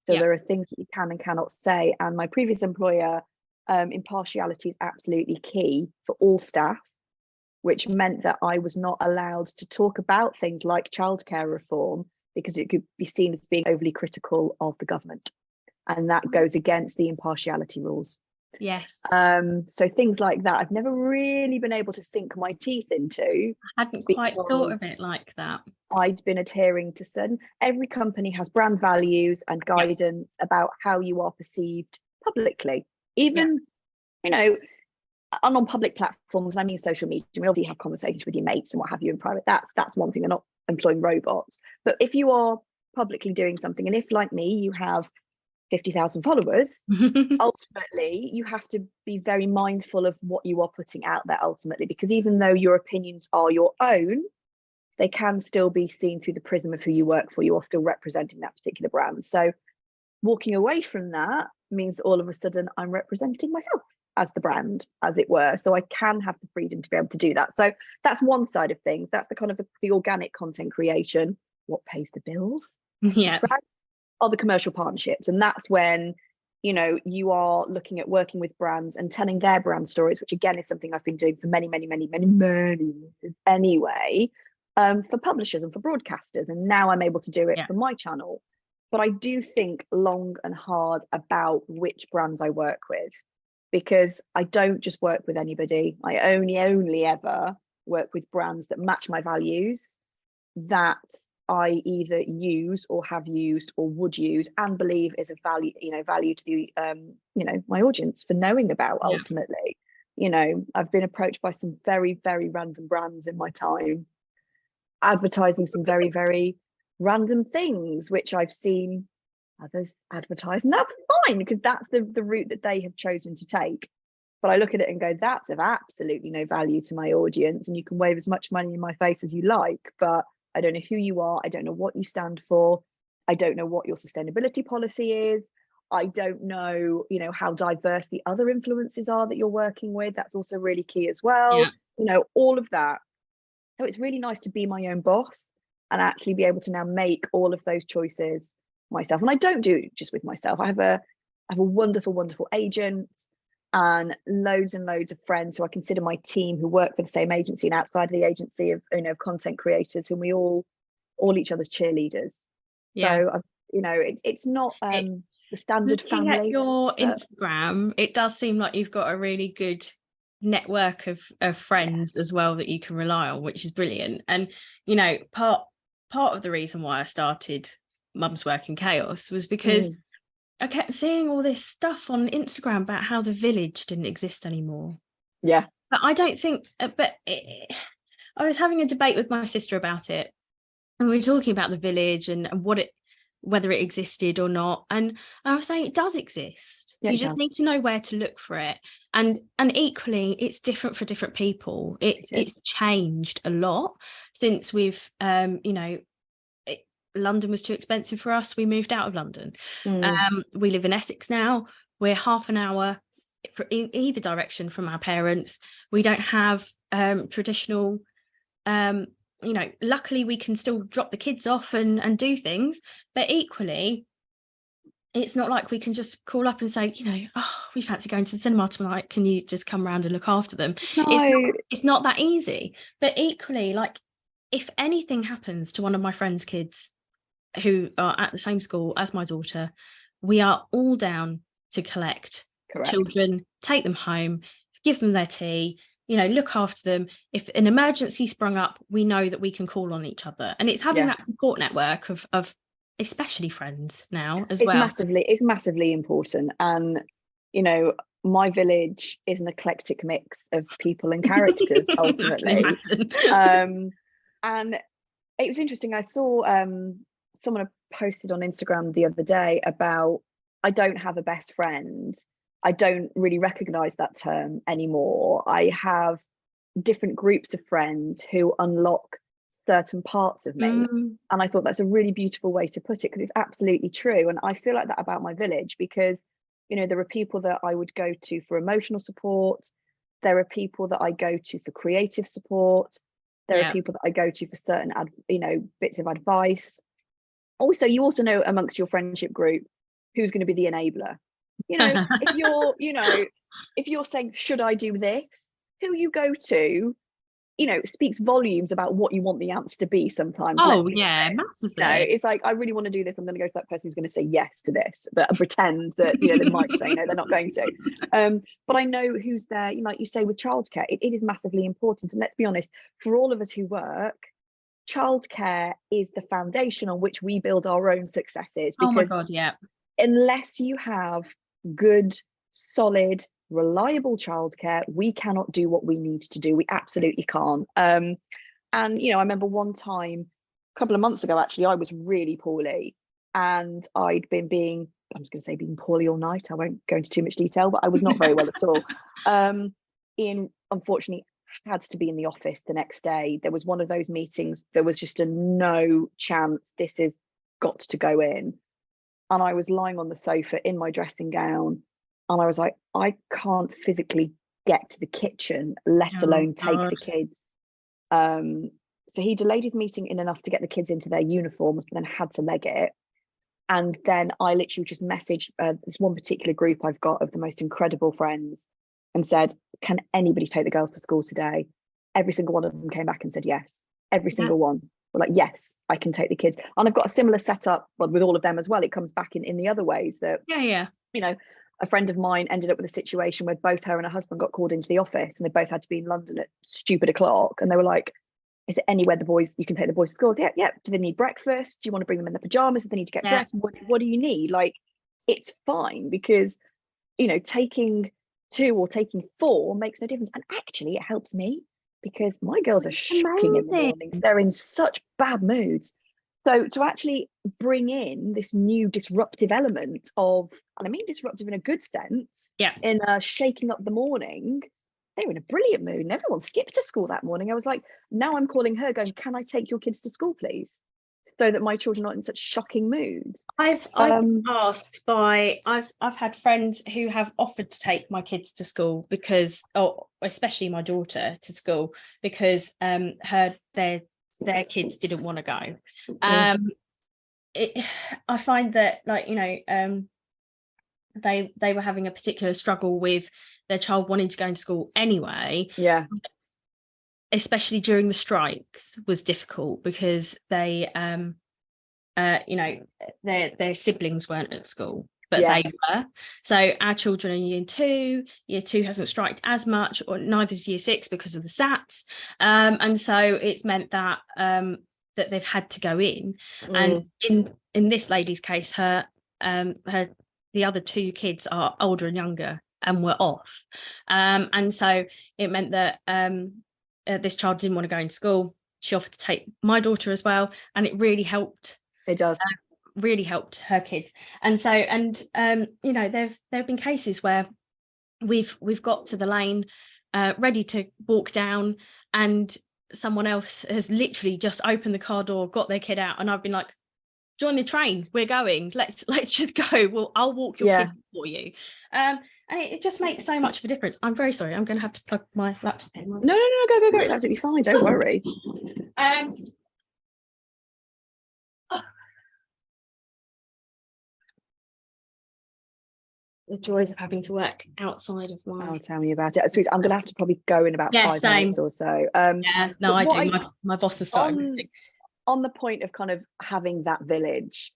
So there are things that you can and cannot say. And my previous employer, impartiality is absolutely key for all staff, which meant that I was not allowed to talk about things like childcare reform because it could be seen as being overly critical of the government. And that goes against the impartiality rules. Yes. So things like that, I've never really been able to sink my teeth into. I hadn't quite thought of it like that. I'd been adhering to every company has brand values and guidance about how you are perceived publicly. Even, you know, and on public platforms, I mean social media, I mean, obviously you have conversations with your mates and what have you in private. That's one thing. They're not employing robots. But if you are publicly doing something, and if, like me, you have 50,000 followers, ultimately you have to be very mindful of what you are putting out there ultimately, because even though your opinions are your own, they can still be seen through the prism of who you work for. You are still representing that particular brand. So walking away from that means all of a sudden I'm representing myself as the brand, as it were. So I can have the freedom to be able to do that. So that's one side of things. That's the kind of the organic content creation. What pays the bills? Are the commercial partnerships. And that's when, you know, you are looking at working with brands and telling their brand stories, which again is something I've been doing for many years anyway, for publishers and for broadcasters. And now I'm able to do it for my channel. But I do think long and hard about which brands I work with, because I don't just work with anybody. I only ever work with brands that match my values, that I either use or have used or would use and believe is a value, you know, value to the, you know, my audience for knowing about ultimately. You know, I've been approached by some very random brands in my time, advertising some very random things, which I've seen others advertise, and that's fine, because that's the route that they have chosen to take. But I look at it and go, that's of absolutely no value to my audience, and you can wave as much money in my face as you like, but I don't know who you are. I don't know what you stand for. I don't know what your sustainability policy is. I don't know, you know, how diverse the other influences are that you're working with. That's also really key as well. You know, all of that. So it's really nice to be my own boss and actually be able to now make all of those choices myself. And I don't do it just with myself. I have a wonderful agent and loads of friends who I consider my team, who work for the same agency and outside of the agency, of, you know, content creators, whom we all each other's cheerleaders. So I've, you know, it's not the standard looking family. at your Instagram, it does seem like you've got a really good network of friends as well that you can rely on, which is brilliant. And, you know, part of the reason why I started Mum's Work in Chaos was because I kept seeing all this stuff on Instagram about how the village didn't exist anymore. But I don't think, I was having a debate with my sister about it, and we were talking about the village and whether it existed or not. And I was saying it does exist. You just need to know where to look for it. And equally, it's different for different people. It's changed a lot since we've, you know, London was too expensive for us. We moved out of London. We live in Essex now. We're half an hour in either direction from our parents. We don't have traditional, you know, luckily we can still drop the kids off and do things, but equally it's not like we can just call up and say, you know, oh, we fancy going to the cinema tonight, can you just come around and look after them? It's not that easy. But equally, like, if anything happens to one of my friends' kids who are at the same school as my daughter, we are all down to collect children, take them home, give them their tea, you know, look after them. If an emergency sprung up, we know that we can call on each other. And it's having that support network of especially friends now as It's well. massively important. And, you know, my village is an eclectic mix of people and characters ultimately. And it was interesting. I saw someone posted on Instagram the other day about, I don't have a best friend. I don't really recognize that term anymore. I have different groups of friends who unlock certain parts of me. And I thought that's a really beautiful way to put it, because it's absolutely true. And I feel like that about my village, because, you know, there are people that I would go to for emotional support. There are people that I go to for creative support. There are people that I go to for certain, bits of advice. Also, you also know amongst your friendship group who's going to be the enabler. You know, if you're saying, should I do this? Who you go to, you know, speaks volumes about what you want the answer to be sometimes. Oh yeah, massively. You know, it's like, I really want to do this. I'm going to go to that person who's going to say yes to this, but pretend that, you know, they might say no, they're not going to. But I know who's there. You know, like you say with childcare, it is massively important. And let's be honest, for all of us who work, childcare is the foundation on which we build our own successes. Because oh my God, yeah. Unless you have good, solid, reliable childcare, we cannot do what we need to do. We absolutely can't. And, you know, I remember one time, a couple of months ago, actually, I was really poorly, and I'd been being poorly all night. I won't go into too much detail, but I was not very well at all. Ian, unfortunately, had to be in the office the next day. There was one of those meetings. There was just a no chance. This has got to go in. And I was lying on the sofa in my dressing gown, and I was like, I can't physically get to the kitchen, let alone take the kids. So he delayed his meeting in enough to get the kids into their uniforms, but then had to leg it. And then I literally just messaged this one particular group I've got of the most incredible friends and said, can anybody take the girls to school today? Every single one of them came back and said yes. Every single one were like, yes, I can take the kids. And I've got a similar setup, but with all of them as well. It comes back in the other ways that, you know, a friend of mine ended up with a situation where both her and her husband got called into the office, and they both had to be in London at stupid o'clock. And they were like, is it anywhere you can take the boys to school? Yeah. Do they need breakfast? Do you want to bring them in their pajamas? Do they need to get dressed? What do you need? Like, it's fine, because, you know, taking 2 or taking 4 makes no difference. And actually it helps me, because my girls are shocking in the morning. They're in such bad moods. So to actually bring in this new disruptive element of, and I mean disruptive in a good sense, in shaking up the morning, they were in a brilliant mood and everyone skipped to school that morning. I was like, now I'm calling her going, can I take your kids to school, please? So that my children are not in such shocking moods. I've had friends who have offered to take my kids to school because, especially my daughter to school, because their kids didn't want to go. I find that, like, you know, they were having a particular struggle with their child wanting to go into school anyway. Especially during the strikes was difficult, because they you know, their siblings weren't at school, but they were. So our children are in year two hasn't striked as much, or neither is year 6 because of the SATs. And so it's meant that that they've had to go in. And in this lady's case, her the other 2 kids are older and younger and were off. And so it meant that this child didn't want to go into school. She offered to take my daughter as well, and it really helped. It does. Really helped her kids. And so, you know, there have been cases where we've got to the lane ready to walk down, and someone else has literally just opened the car door, got their kid out, and I've been like, join the train, we're going, let's just go. Well, I'll walk your kid for you. And it just makes so much of a difference. I'm very sorry, I'm going to have to plug my laptop in. No, go. It's absolutely fine, don't worry. The joys of having to work outside of my... Oh, tell me about it. Sweet, I'm going to have to probably go in about 5 minutes or so. I do. My boss has started. On the point of kind of having that village,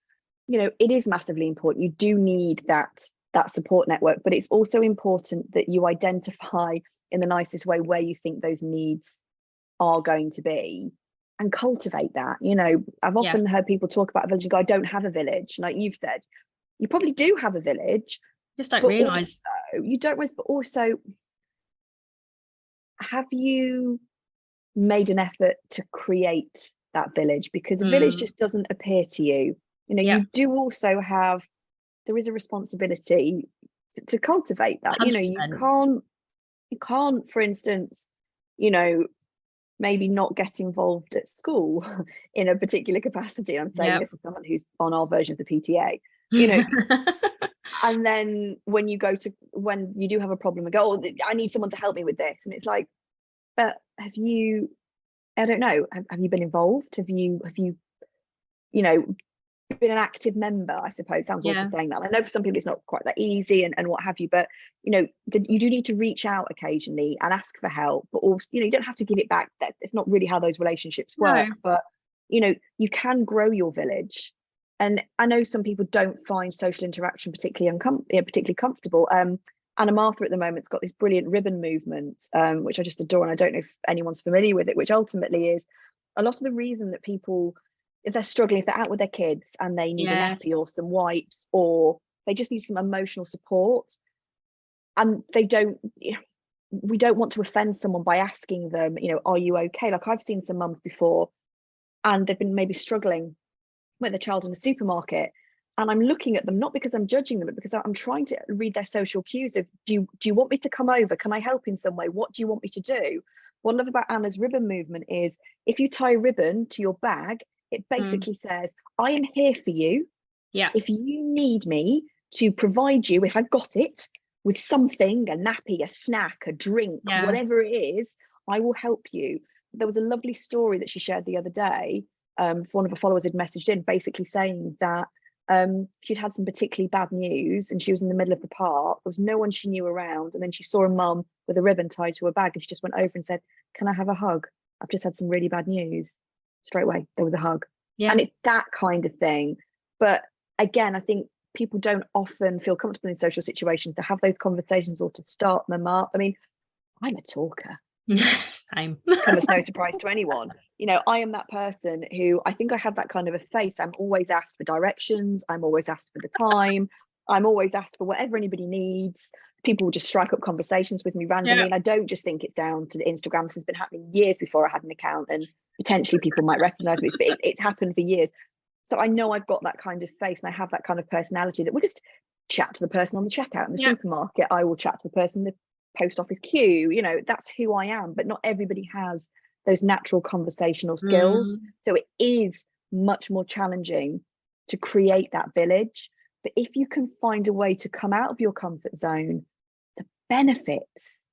you know, it is massively important. You do need that support network, but it's also important that you identify in the nicest way where you think those needs are going to be. and cultivate that. You know, I've often heard people talk about a village and go, I don't have a village. Like you've said, you probably do have a village. Just don't realise. You don't realise, but also, have you made an effort to create that village? Because a village just doesn't appear to you. You know, you do also have, there is a responsibility to cultivate that. 100%. You know, you can't, for instance, you know, maybe not get involved at school in a particular capacity. I'm saying this as someone who's on our version of the PTA, you know, and then when you do have a problem and go, oh, I need someone to help me with this. And it's like, but have you, I don't know, have you been involved? Have you, you know, been an active member? I suppose sounds awful saying that. I know for some people it's not quite that easy and what have you, but you know, you do need to reach out occasionally and ask for help, but also, you know, you don't have to give it back. That it's not really how those relationships work. No. But you know, you can grow your village. And I know some people don't find social interaction particularly comfortable. Anna Martha at the moment's got this brilliant ribbon movement, which I just adore, and I don't know if anyone's familiar with it, which ultimately is a lot of the reason that people, if they're struggling, if they're out with their kids and they need a nappy or some wipes, or they just need some emotional support, and we don't want to offend someone by asking them, you know, are you okay? Like I've seen some mums before and they've been maybe struggling with a child in a supermarket, and I'm looking at them not because I'm judging them, but because I'm trying to read their social cues of, do you want me to come over? Can I help in some way? What do you want me to do? What I love about Anna's ribbon movement is if you tie a ribbon to your bag, it basically says, I am here for you. Yeah. If you need me to provide you, if I've got it, with something, a nappy, a snack, a drink, whatever it is, I will help you. There was a lovely story that she shared the other day. One of her followers had messaged in basically saying that she'd had some particularly bad news and she was in the middle of the park. There was no one she knew around. And then she saw a mum with a ribbon tied to her bag and she just went over and said, can I have a hug? I've just had some really bad news. Straight away, there was a hug. And it's that kind of thing. But again, I think people don't often feel comfortable in social situations to have those conversations or to start them up. I mean, I'm a talker. Same. Come as no surprise to anyone. You know, I am that person who, I think I have that kind of a face. I'm always asked for directions. I'm always asked for the time. I'm always asked for whatever anybody needs. People will just strike up conversations with me randomly. And I don't just think it's down to the Instagram. This has been happening years before I had an account, and potentially people might recognize me, but it's happened for years. So I know I've got that kind of face and I have that kind of personality that will just chat to the person on the checkout in the supermarket. I will chat to the person in the post office queue. You know, that's who I am, but not everybody has those natural conversational skills. So it is much more challenging to create that village. But if you can find a way to come out of your comfort zone, the benefits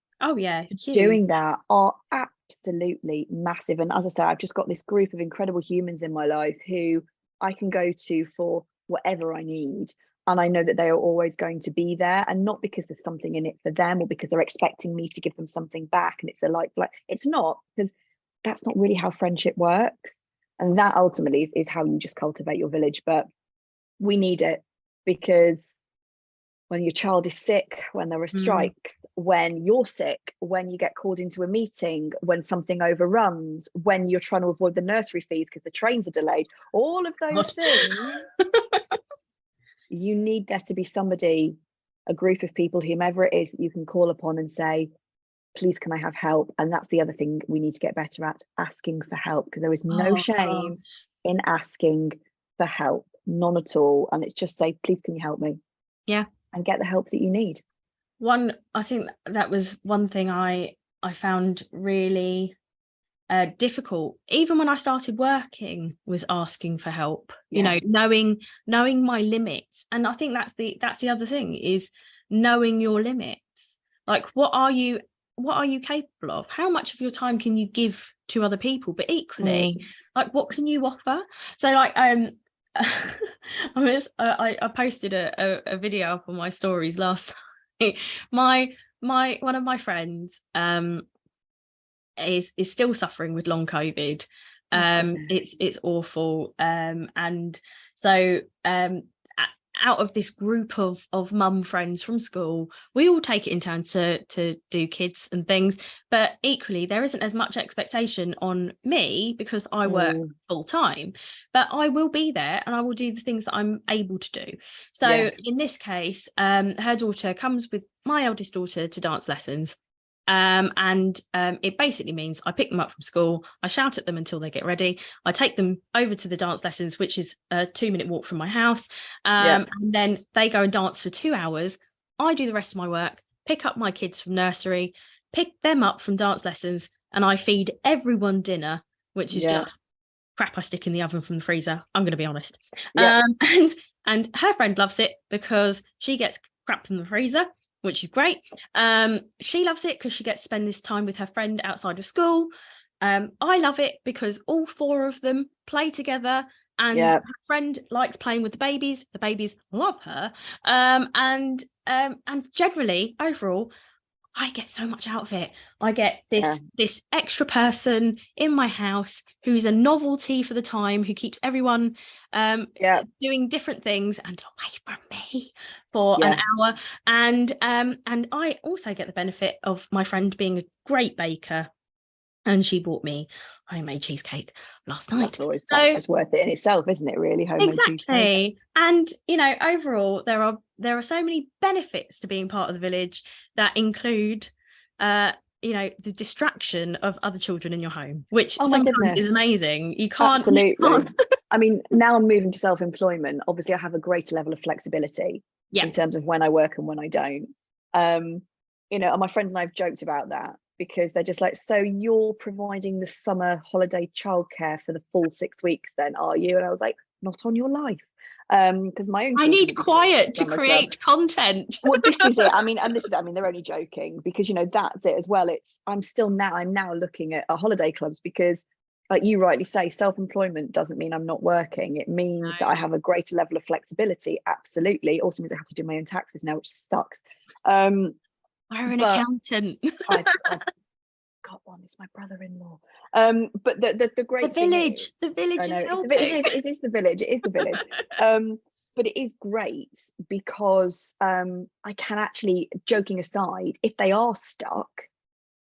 doing that are absolutely massive. And as I say, I've just got this group of incredible humans in my life who I can go to for whatever I need. And I know that they are always going to be there, and not because there's something in it for them or because they're expecting me to give them something back. And it's a like, it's not, because that's not really how friendship works. And that ultimately is how you just cultivate your village. But we need it, because when your child is sick, when there are strikes, when you're sick, when you get called into a meeting, when something overruns, when you're trying to avoid the nursery fees because the trains are delayed, all of those things, you need there to be somebody, a group of people, whomever it is, that you can call upon and say, please, can I have help? And that's the other thing we need to get better at, asking for help, because there is no shame in asking for help, none at all. And it's just say, please, can you help me? Yeah. And get the help that you need. I think that was one thing I found really difficult, even when I started working, was asking for help. You know, knowing my limits. And I think that's the other thing, is knowing your limits. Like, what are you capable of? How much of your time can you give to other people? But equally, like, what can you offer? So like I posted a video up on my stories last night. One of my friends is still suffering with long COVID. It's awful. And so out of this group of mum friends from school, we all take it in turns to do kids and things, but equally there isn't as much expectation on me because I work full time, but I will be there and I will do the things that I'm able to do. So in this case, her daughter comes with my eldest daughter to dance lessons. It basically means I pick them up from school, I shout at them until they get ready, I take them over to the dance lessons, which is a 2-minute walk from my house, and then they go and dance for 2 hours. I do the rest of my work, pick up my kids from nursery, pick them up from dance lessons, and I feed everyone dinner, which is just crap I stick in the oven from the freezer, I'm going to be honest. And her friend loves it because she gets crap from the freezer, which is great. She loves it because she gets to spend this time with her friend outside of school. I love it because all 4 of them play together, and her friend likes playing with the babies love her, and generally overall I get so much out of it. I get this extra person in my house who's a novelty for the time, who keeps everyone doing different things and away from me for an hour. And I also get the benefit of my friend being a great baker. And she bought me homemade cheesecake last night. That's just worth it in itself, isn't it, really? Homemade cheesecake. And overall there are so many benefits to being part of the village that include the distraction of other children in your home, which sometimes is amazing. You can't. I mean, now I'm moving to self-employment. Obviously I have a greater level of flexibility in terms of when I work and when I don't. And my friends and I have joked about that, because they're just like, so you're providing the summer holiday childcare for the full 6 weeks then, are you? And I was like, not on your life. Because my own, I need quiet to create content. Well, this is it. I mean, they're only joking, because that's it as well. I'm now looking at holiday clubs, because like you rightly say, self-employment doesn't mean I'm not working. It means that I have a greater level of flexibility. Absolutely. Also means I have to do my own taxes now, which sucks. We're an accountant. I've got one. It's my brother-in-law. But the great the village is helping. It is the village. It is the village. But it is great because I can actually, joking aside, if they are stuck,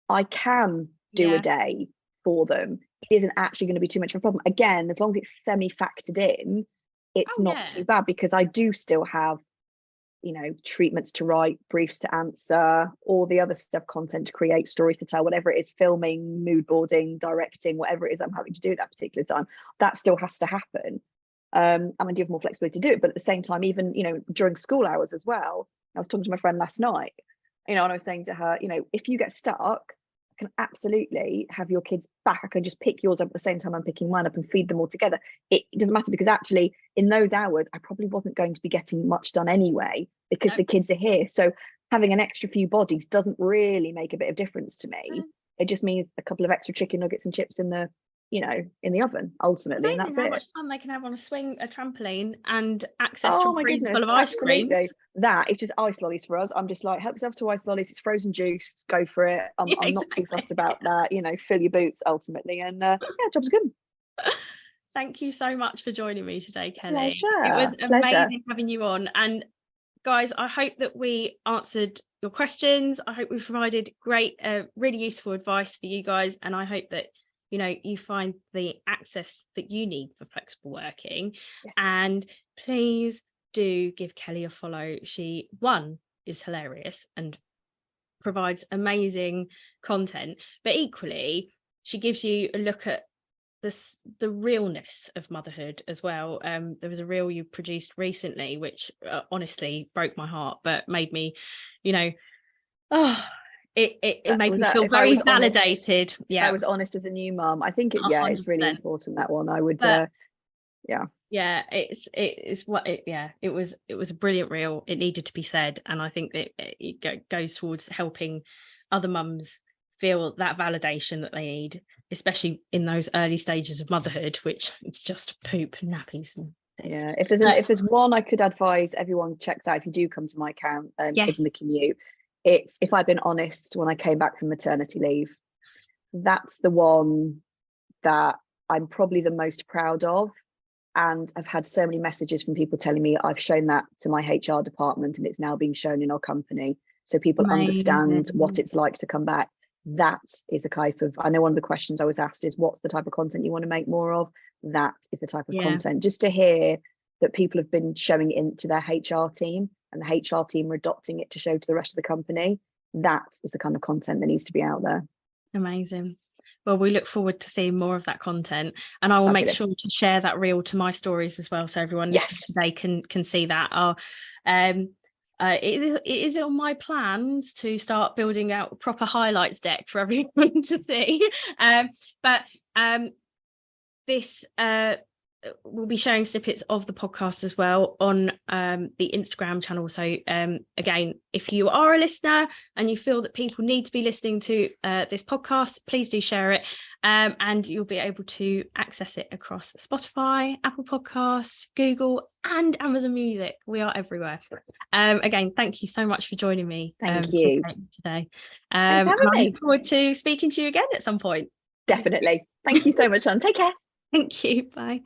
I can do a day for them. It isn't actually going to be too much of a problem. Again, as long as it's semi-factored in, it's not too bad, because I do still have treatments to write, briefs to answer, all the other stuff, content to create, stories to tell, whatever it is, filming, mood boarding, directing, whatever it is I'm having to do at that particular time, that still has to happen. And I do have more flexibility to do it, but at the same time, even during school hours as well, I was talking to my friend last night, and I was saying to her, if you get stuck, I can absolutely have your kids back. I can just pick yours up at the same time I'm picking mine up and feed them all together. It doesn't matter, because actually in those hours I probably wasn't going to be getting much done anyway, because the kids are here. So having an extra few bodies doesn't really make a bit of difference to me. It just means a couple of extra chicken nuggets and chips in the oven ultimately. Amazing, and that's how it. much fun they can have on a swing, a trampoline, and access to a freezer full of ice cream. That it's just ice lollies for us. I'm just like, help yourself to ice lollies. It's frozen juice, go for it. I'm not too fussed about that. Fill your boots ultimately, and job's good. Thank you so much for joining me today, Kelly. Pleasure. It was amazing having you on. And guys, I hope that we answered your questions. I hope we've provided great, really useful advice for you guys, and I hope that you find the access that you need for flexible working. And please do give Kelly a follow. She is hilarious and provides amazing content, but equally she gives you a look at the realness of motherhood as well. There was a reel you produced recently which honestly broke my heart, but made me it made me feel very validated. Honest, I was honest as a new mum. I think it's really important, that one. I would it was a brilliant reel. It needed to be said, and I think that it goes towards helping other mums feel that validation that they need, especially in those early stages of motherhood, which it's just poop, nappies and if there's one I could advise everyone checks out if you do come to my account, Kids in the Commute, it's If I've Been Honest When I Came Back from Maternity Leave. That's the one that I'm probably the most proud of, And I've had so many messages from people telling me I've shown that to my HR department and it's now being shown in our company. So people understand what it's like to come back. That is the type of, I know one of the questions I was asked is, what's the type of content you want to make more of? That is the type of content. Just to hear that people have been showing it into their HR team and the HR team are adopting it to show to the rest of the company. That is the kind of content that needs to be out there. Amazing. Well, we look forward to seeing more of that content, and I will make sure to share that reel to my stories as well, so everyone listening today can see that. It is on my plans to start building out a proper highlights deck for everyone to see. But this we'll be sharing snippets of the podcast as well on the Instagram channel. So again, if you are a listener and you feel that people need to be listening to this podcast, please do share it, and you'll be able to access it across Spotify, Apple Podcasts, Google and Amazon Music. We are everywhere. Again, thank you so much for joining me. Thank you today. Thanks for having me. I look forward to speaking to you again at some point. Definitely. Thank you so much, Anne. Take care. Thank you. Bye.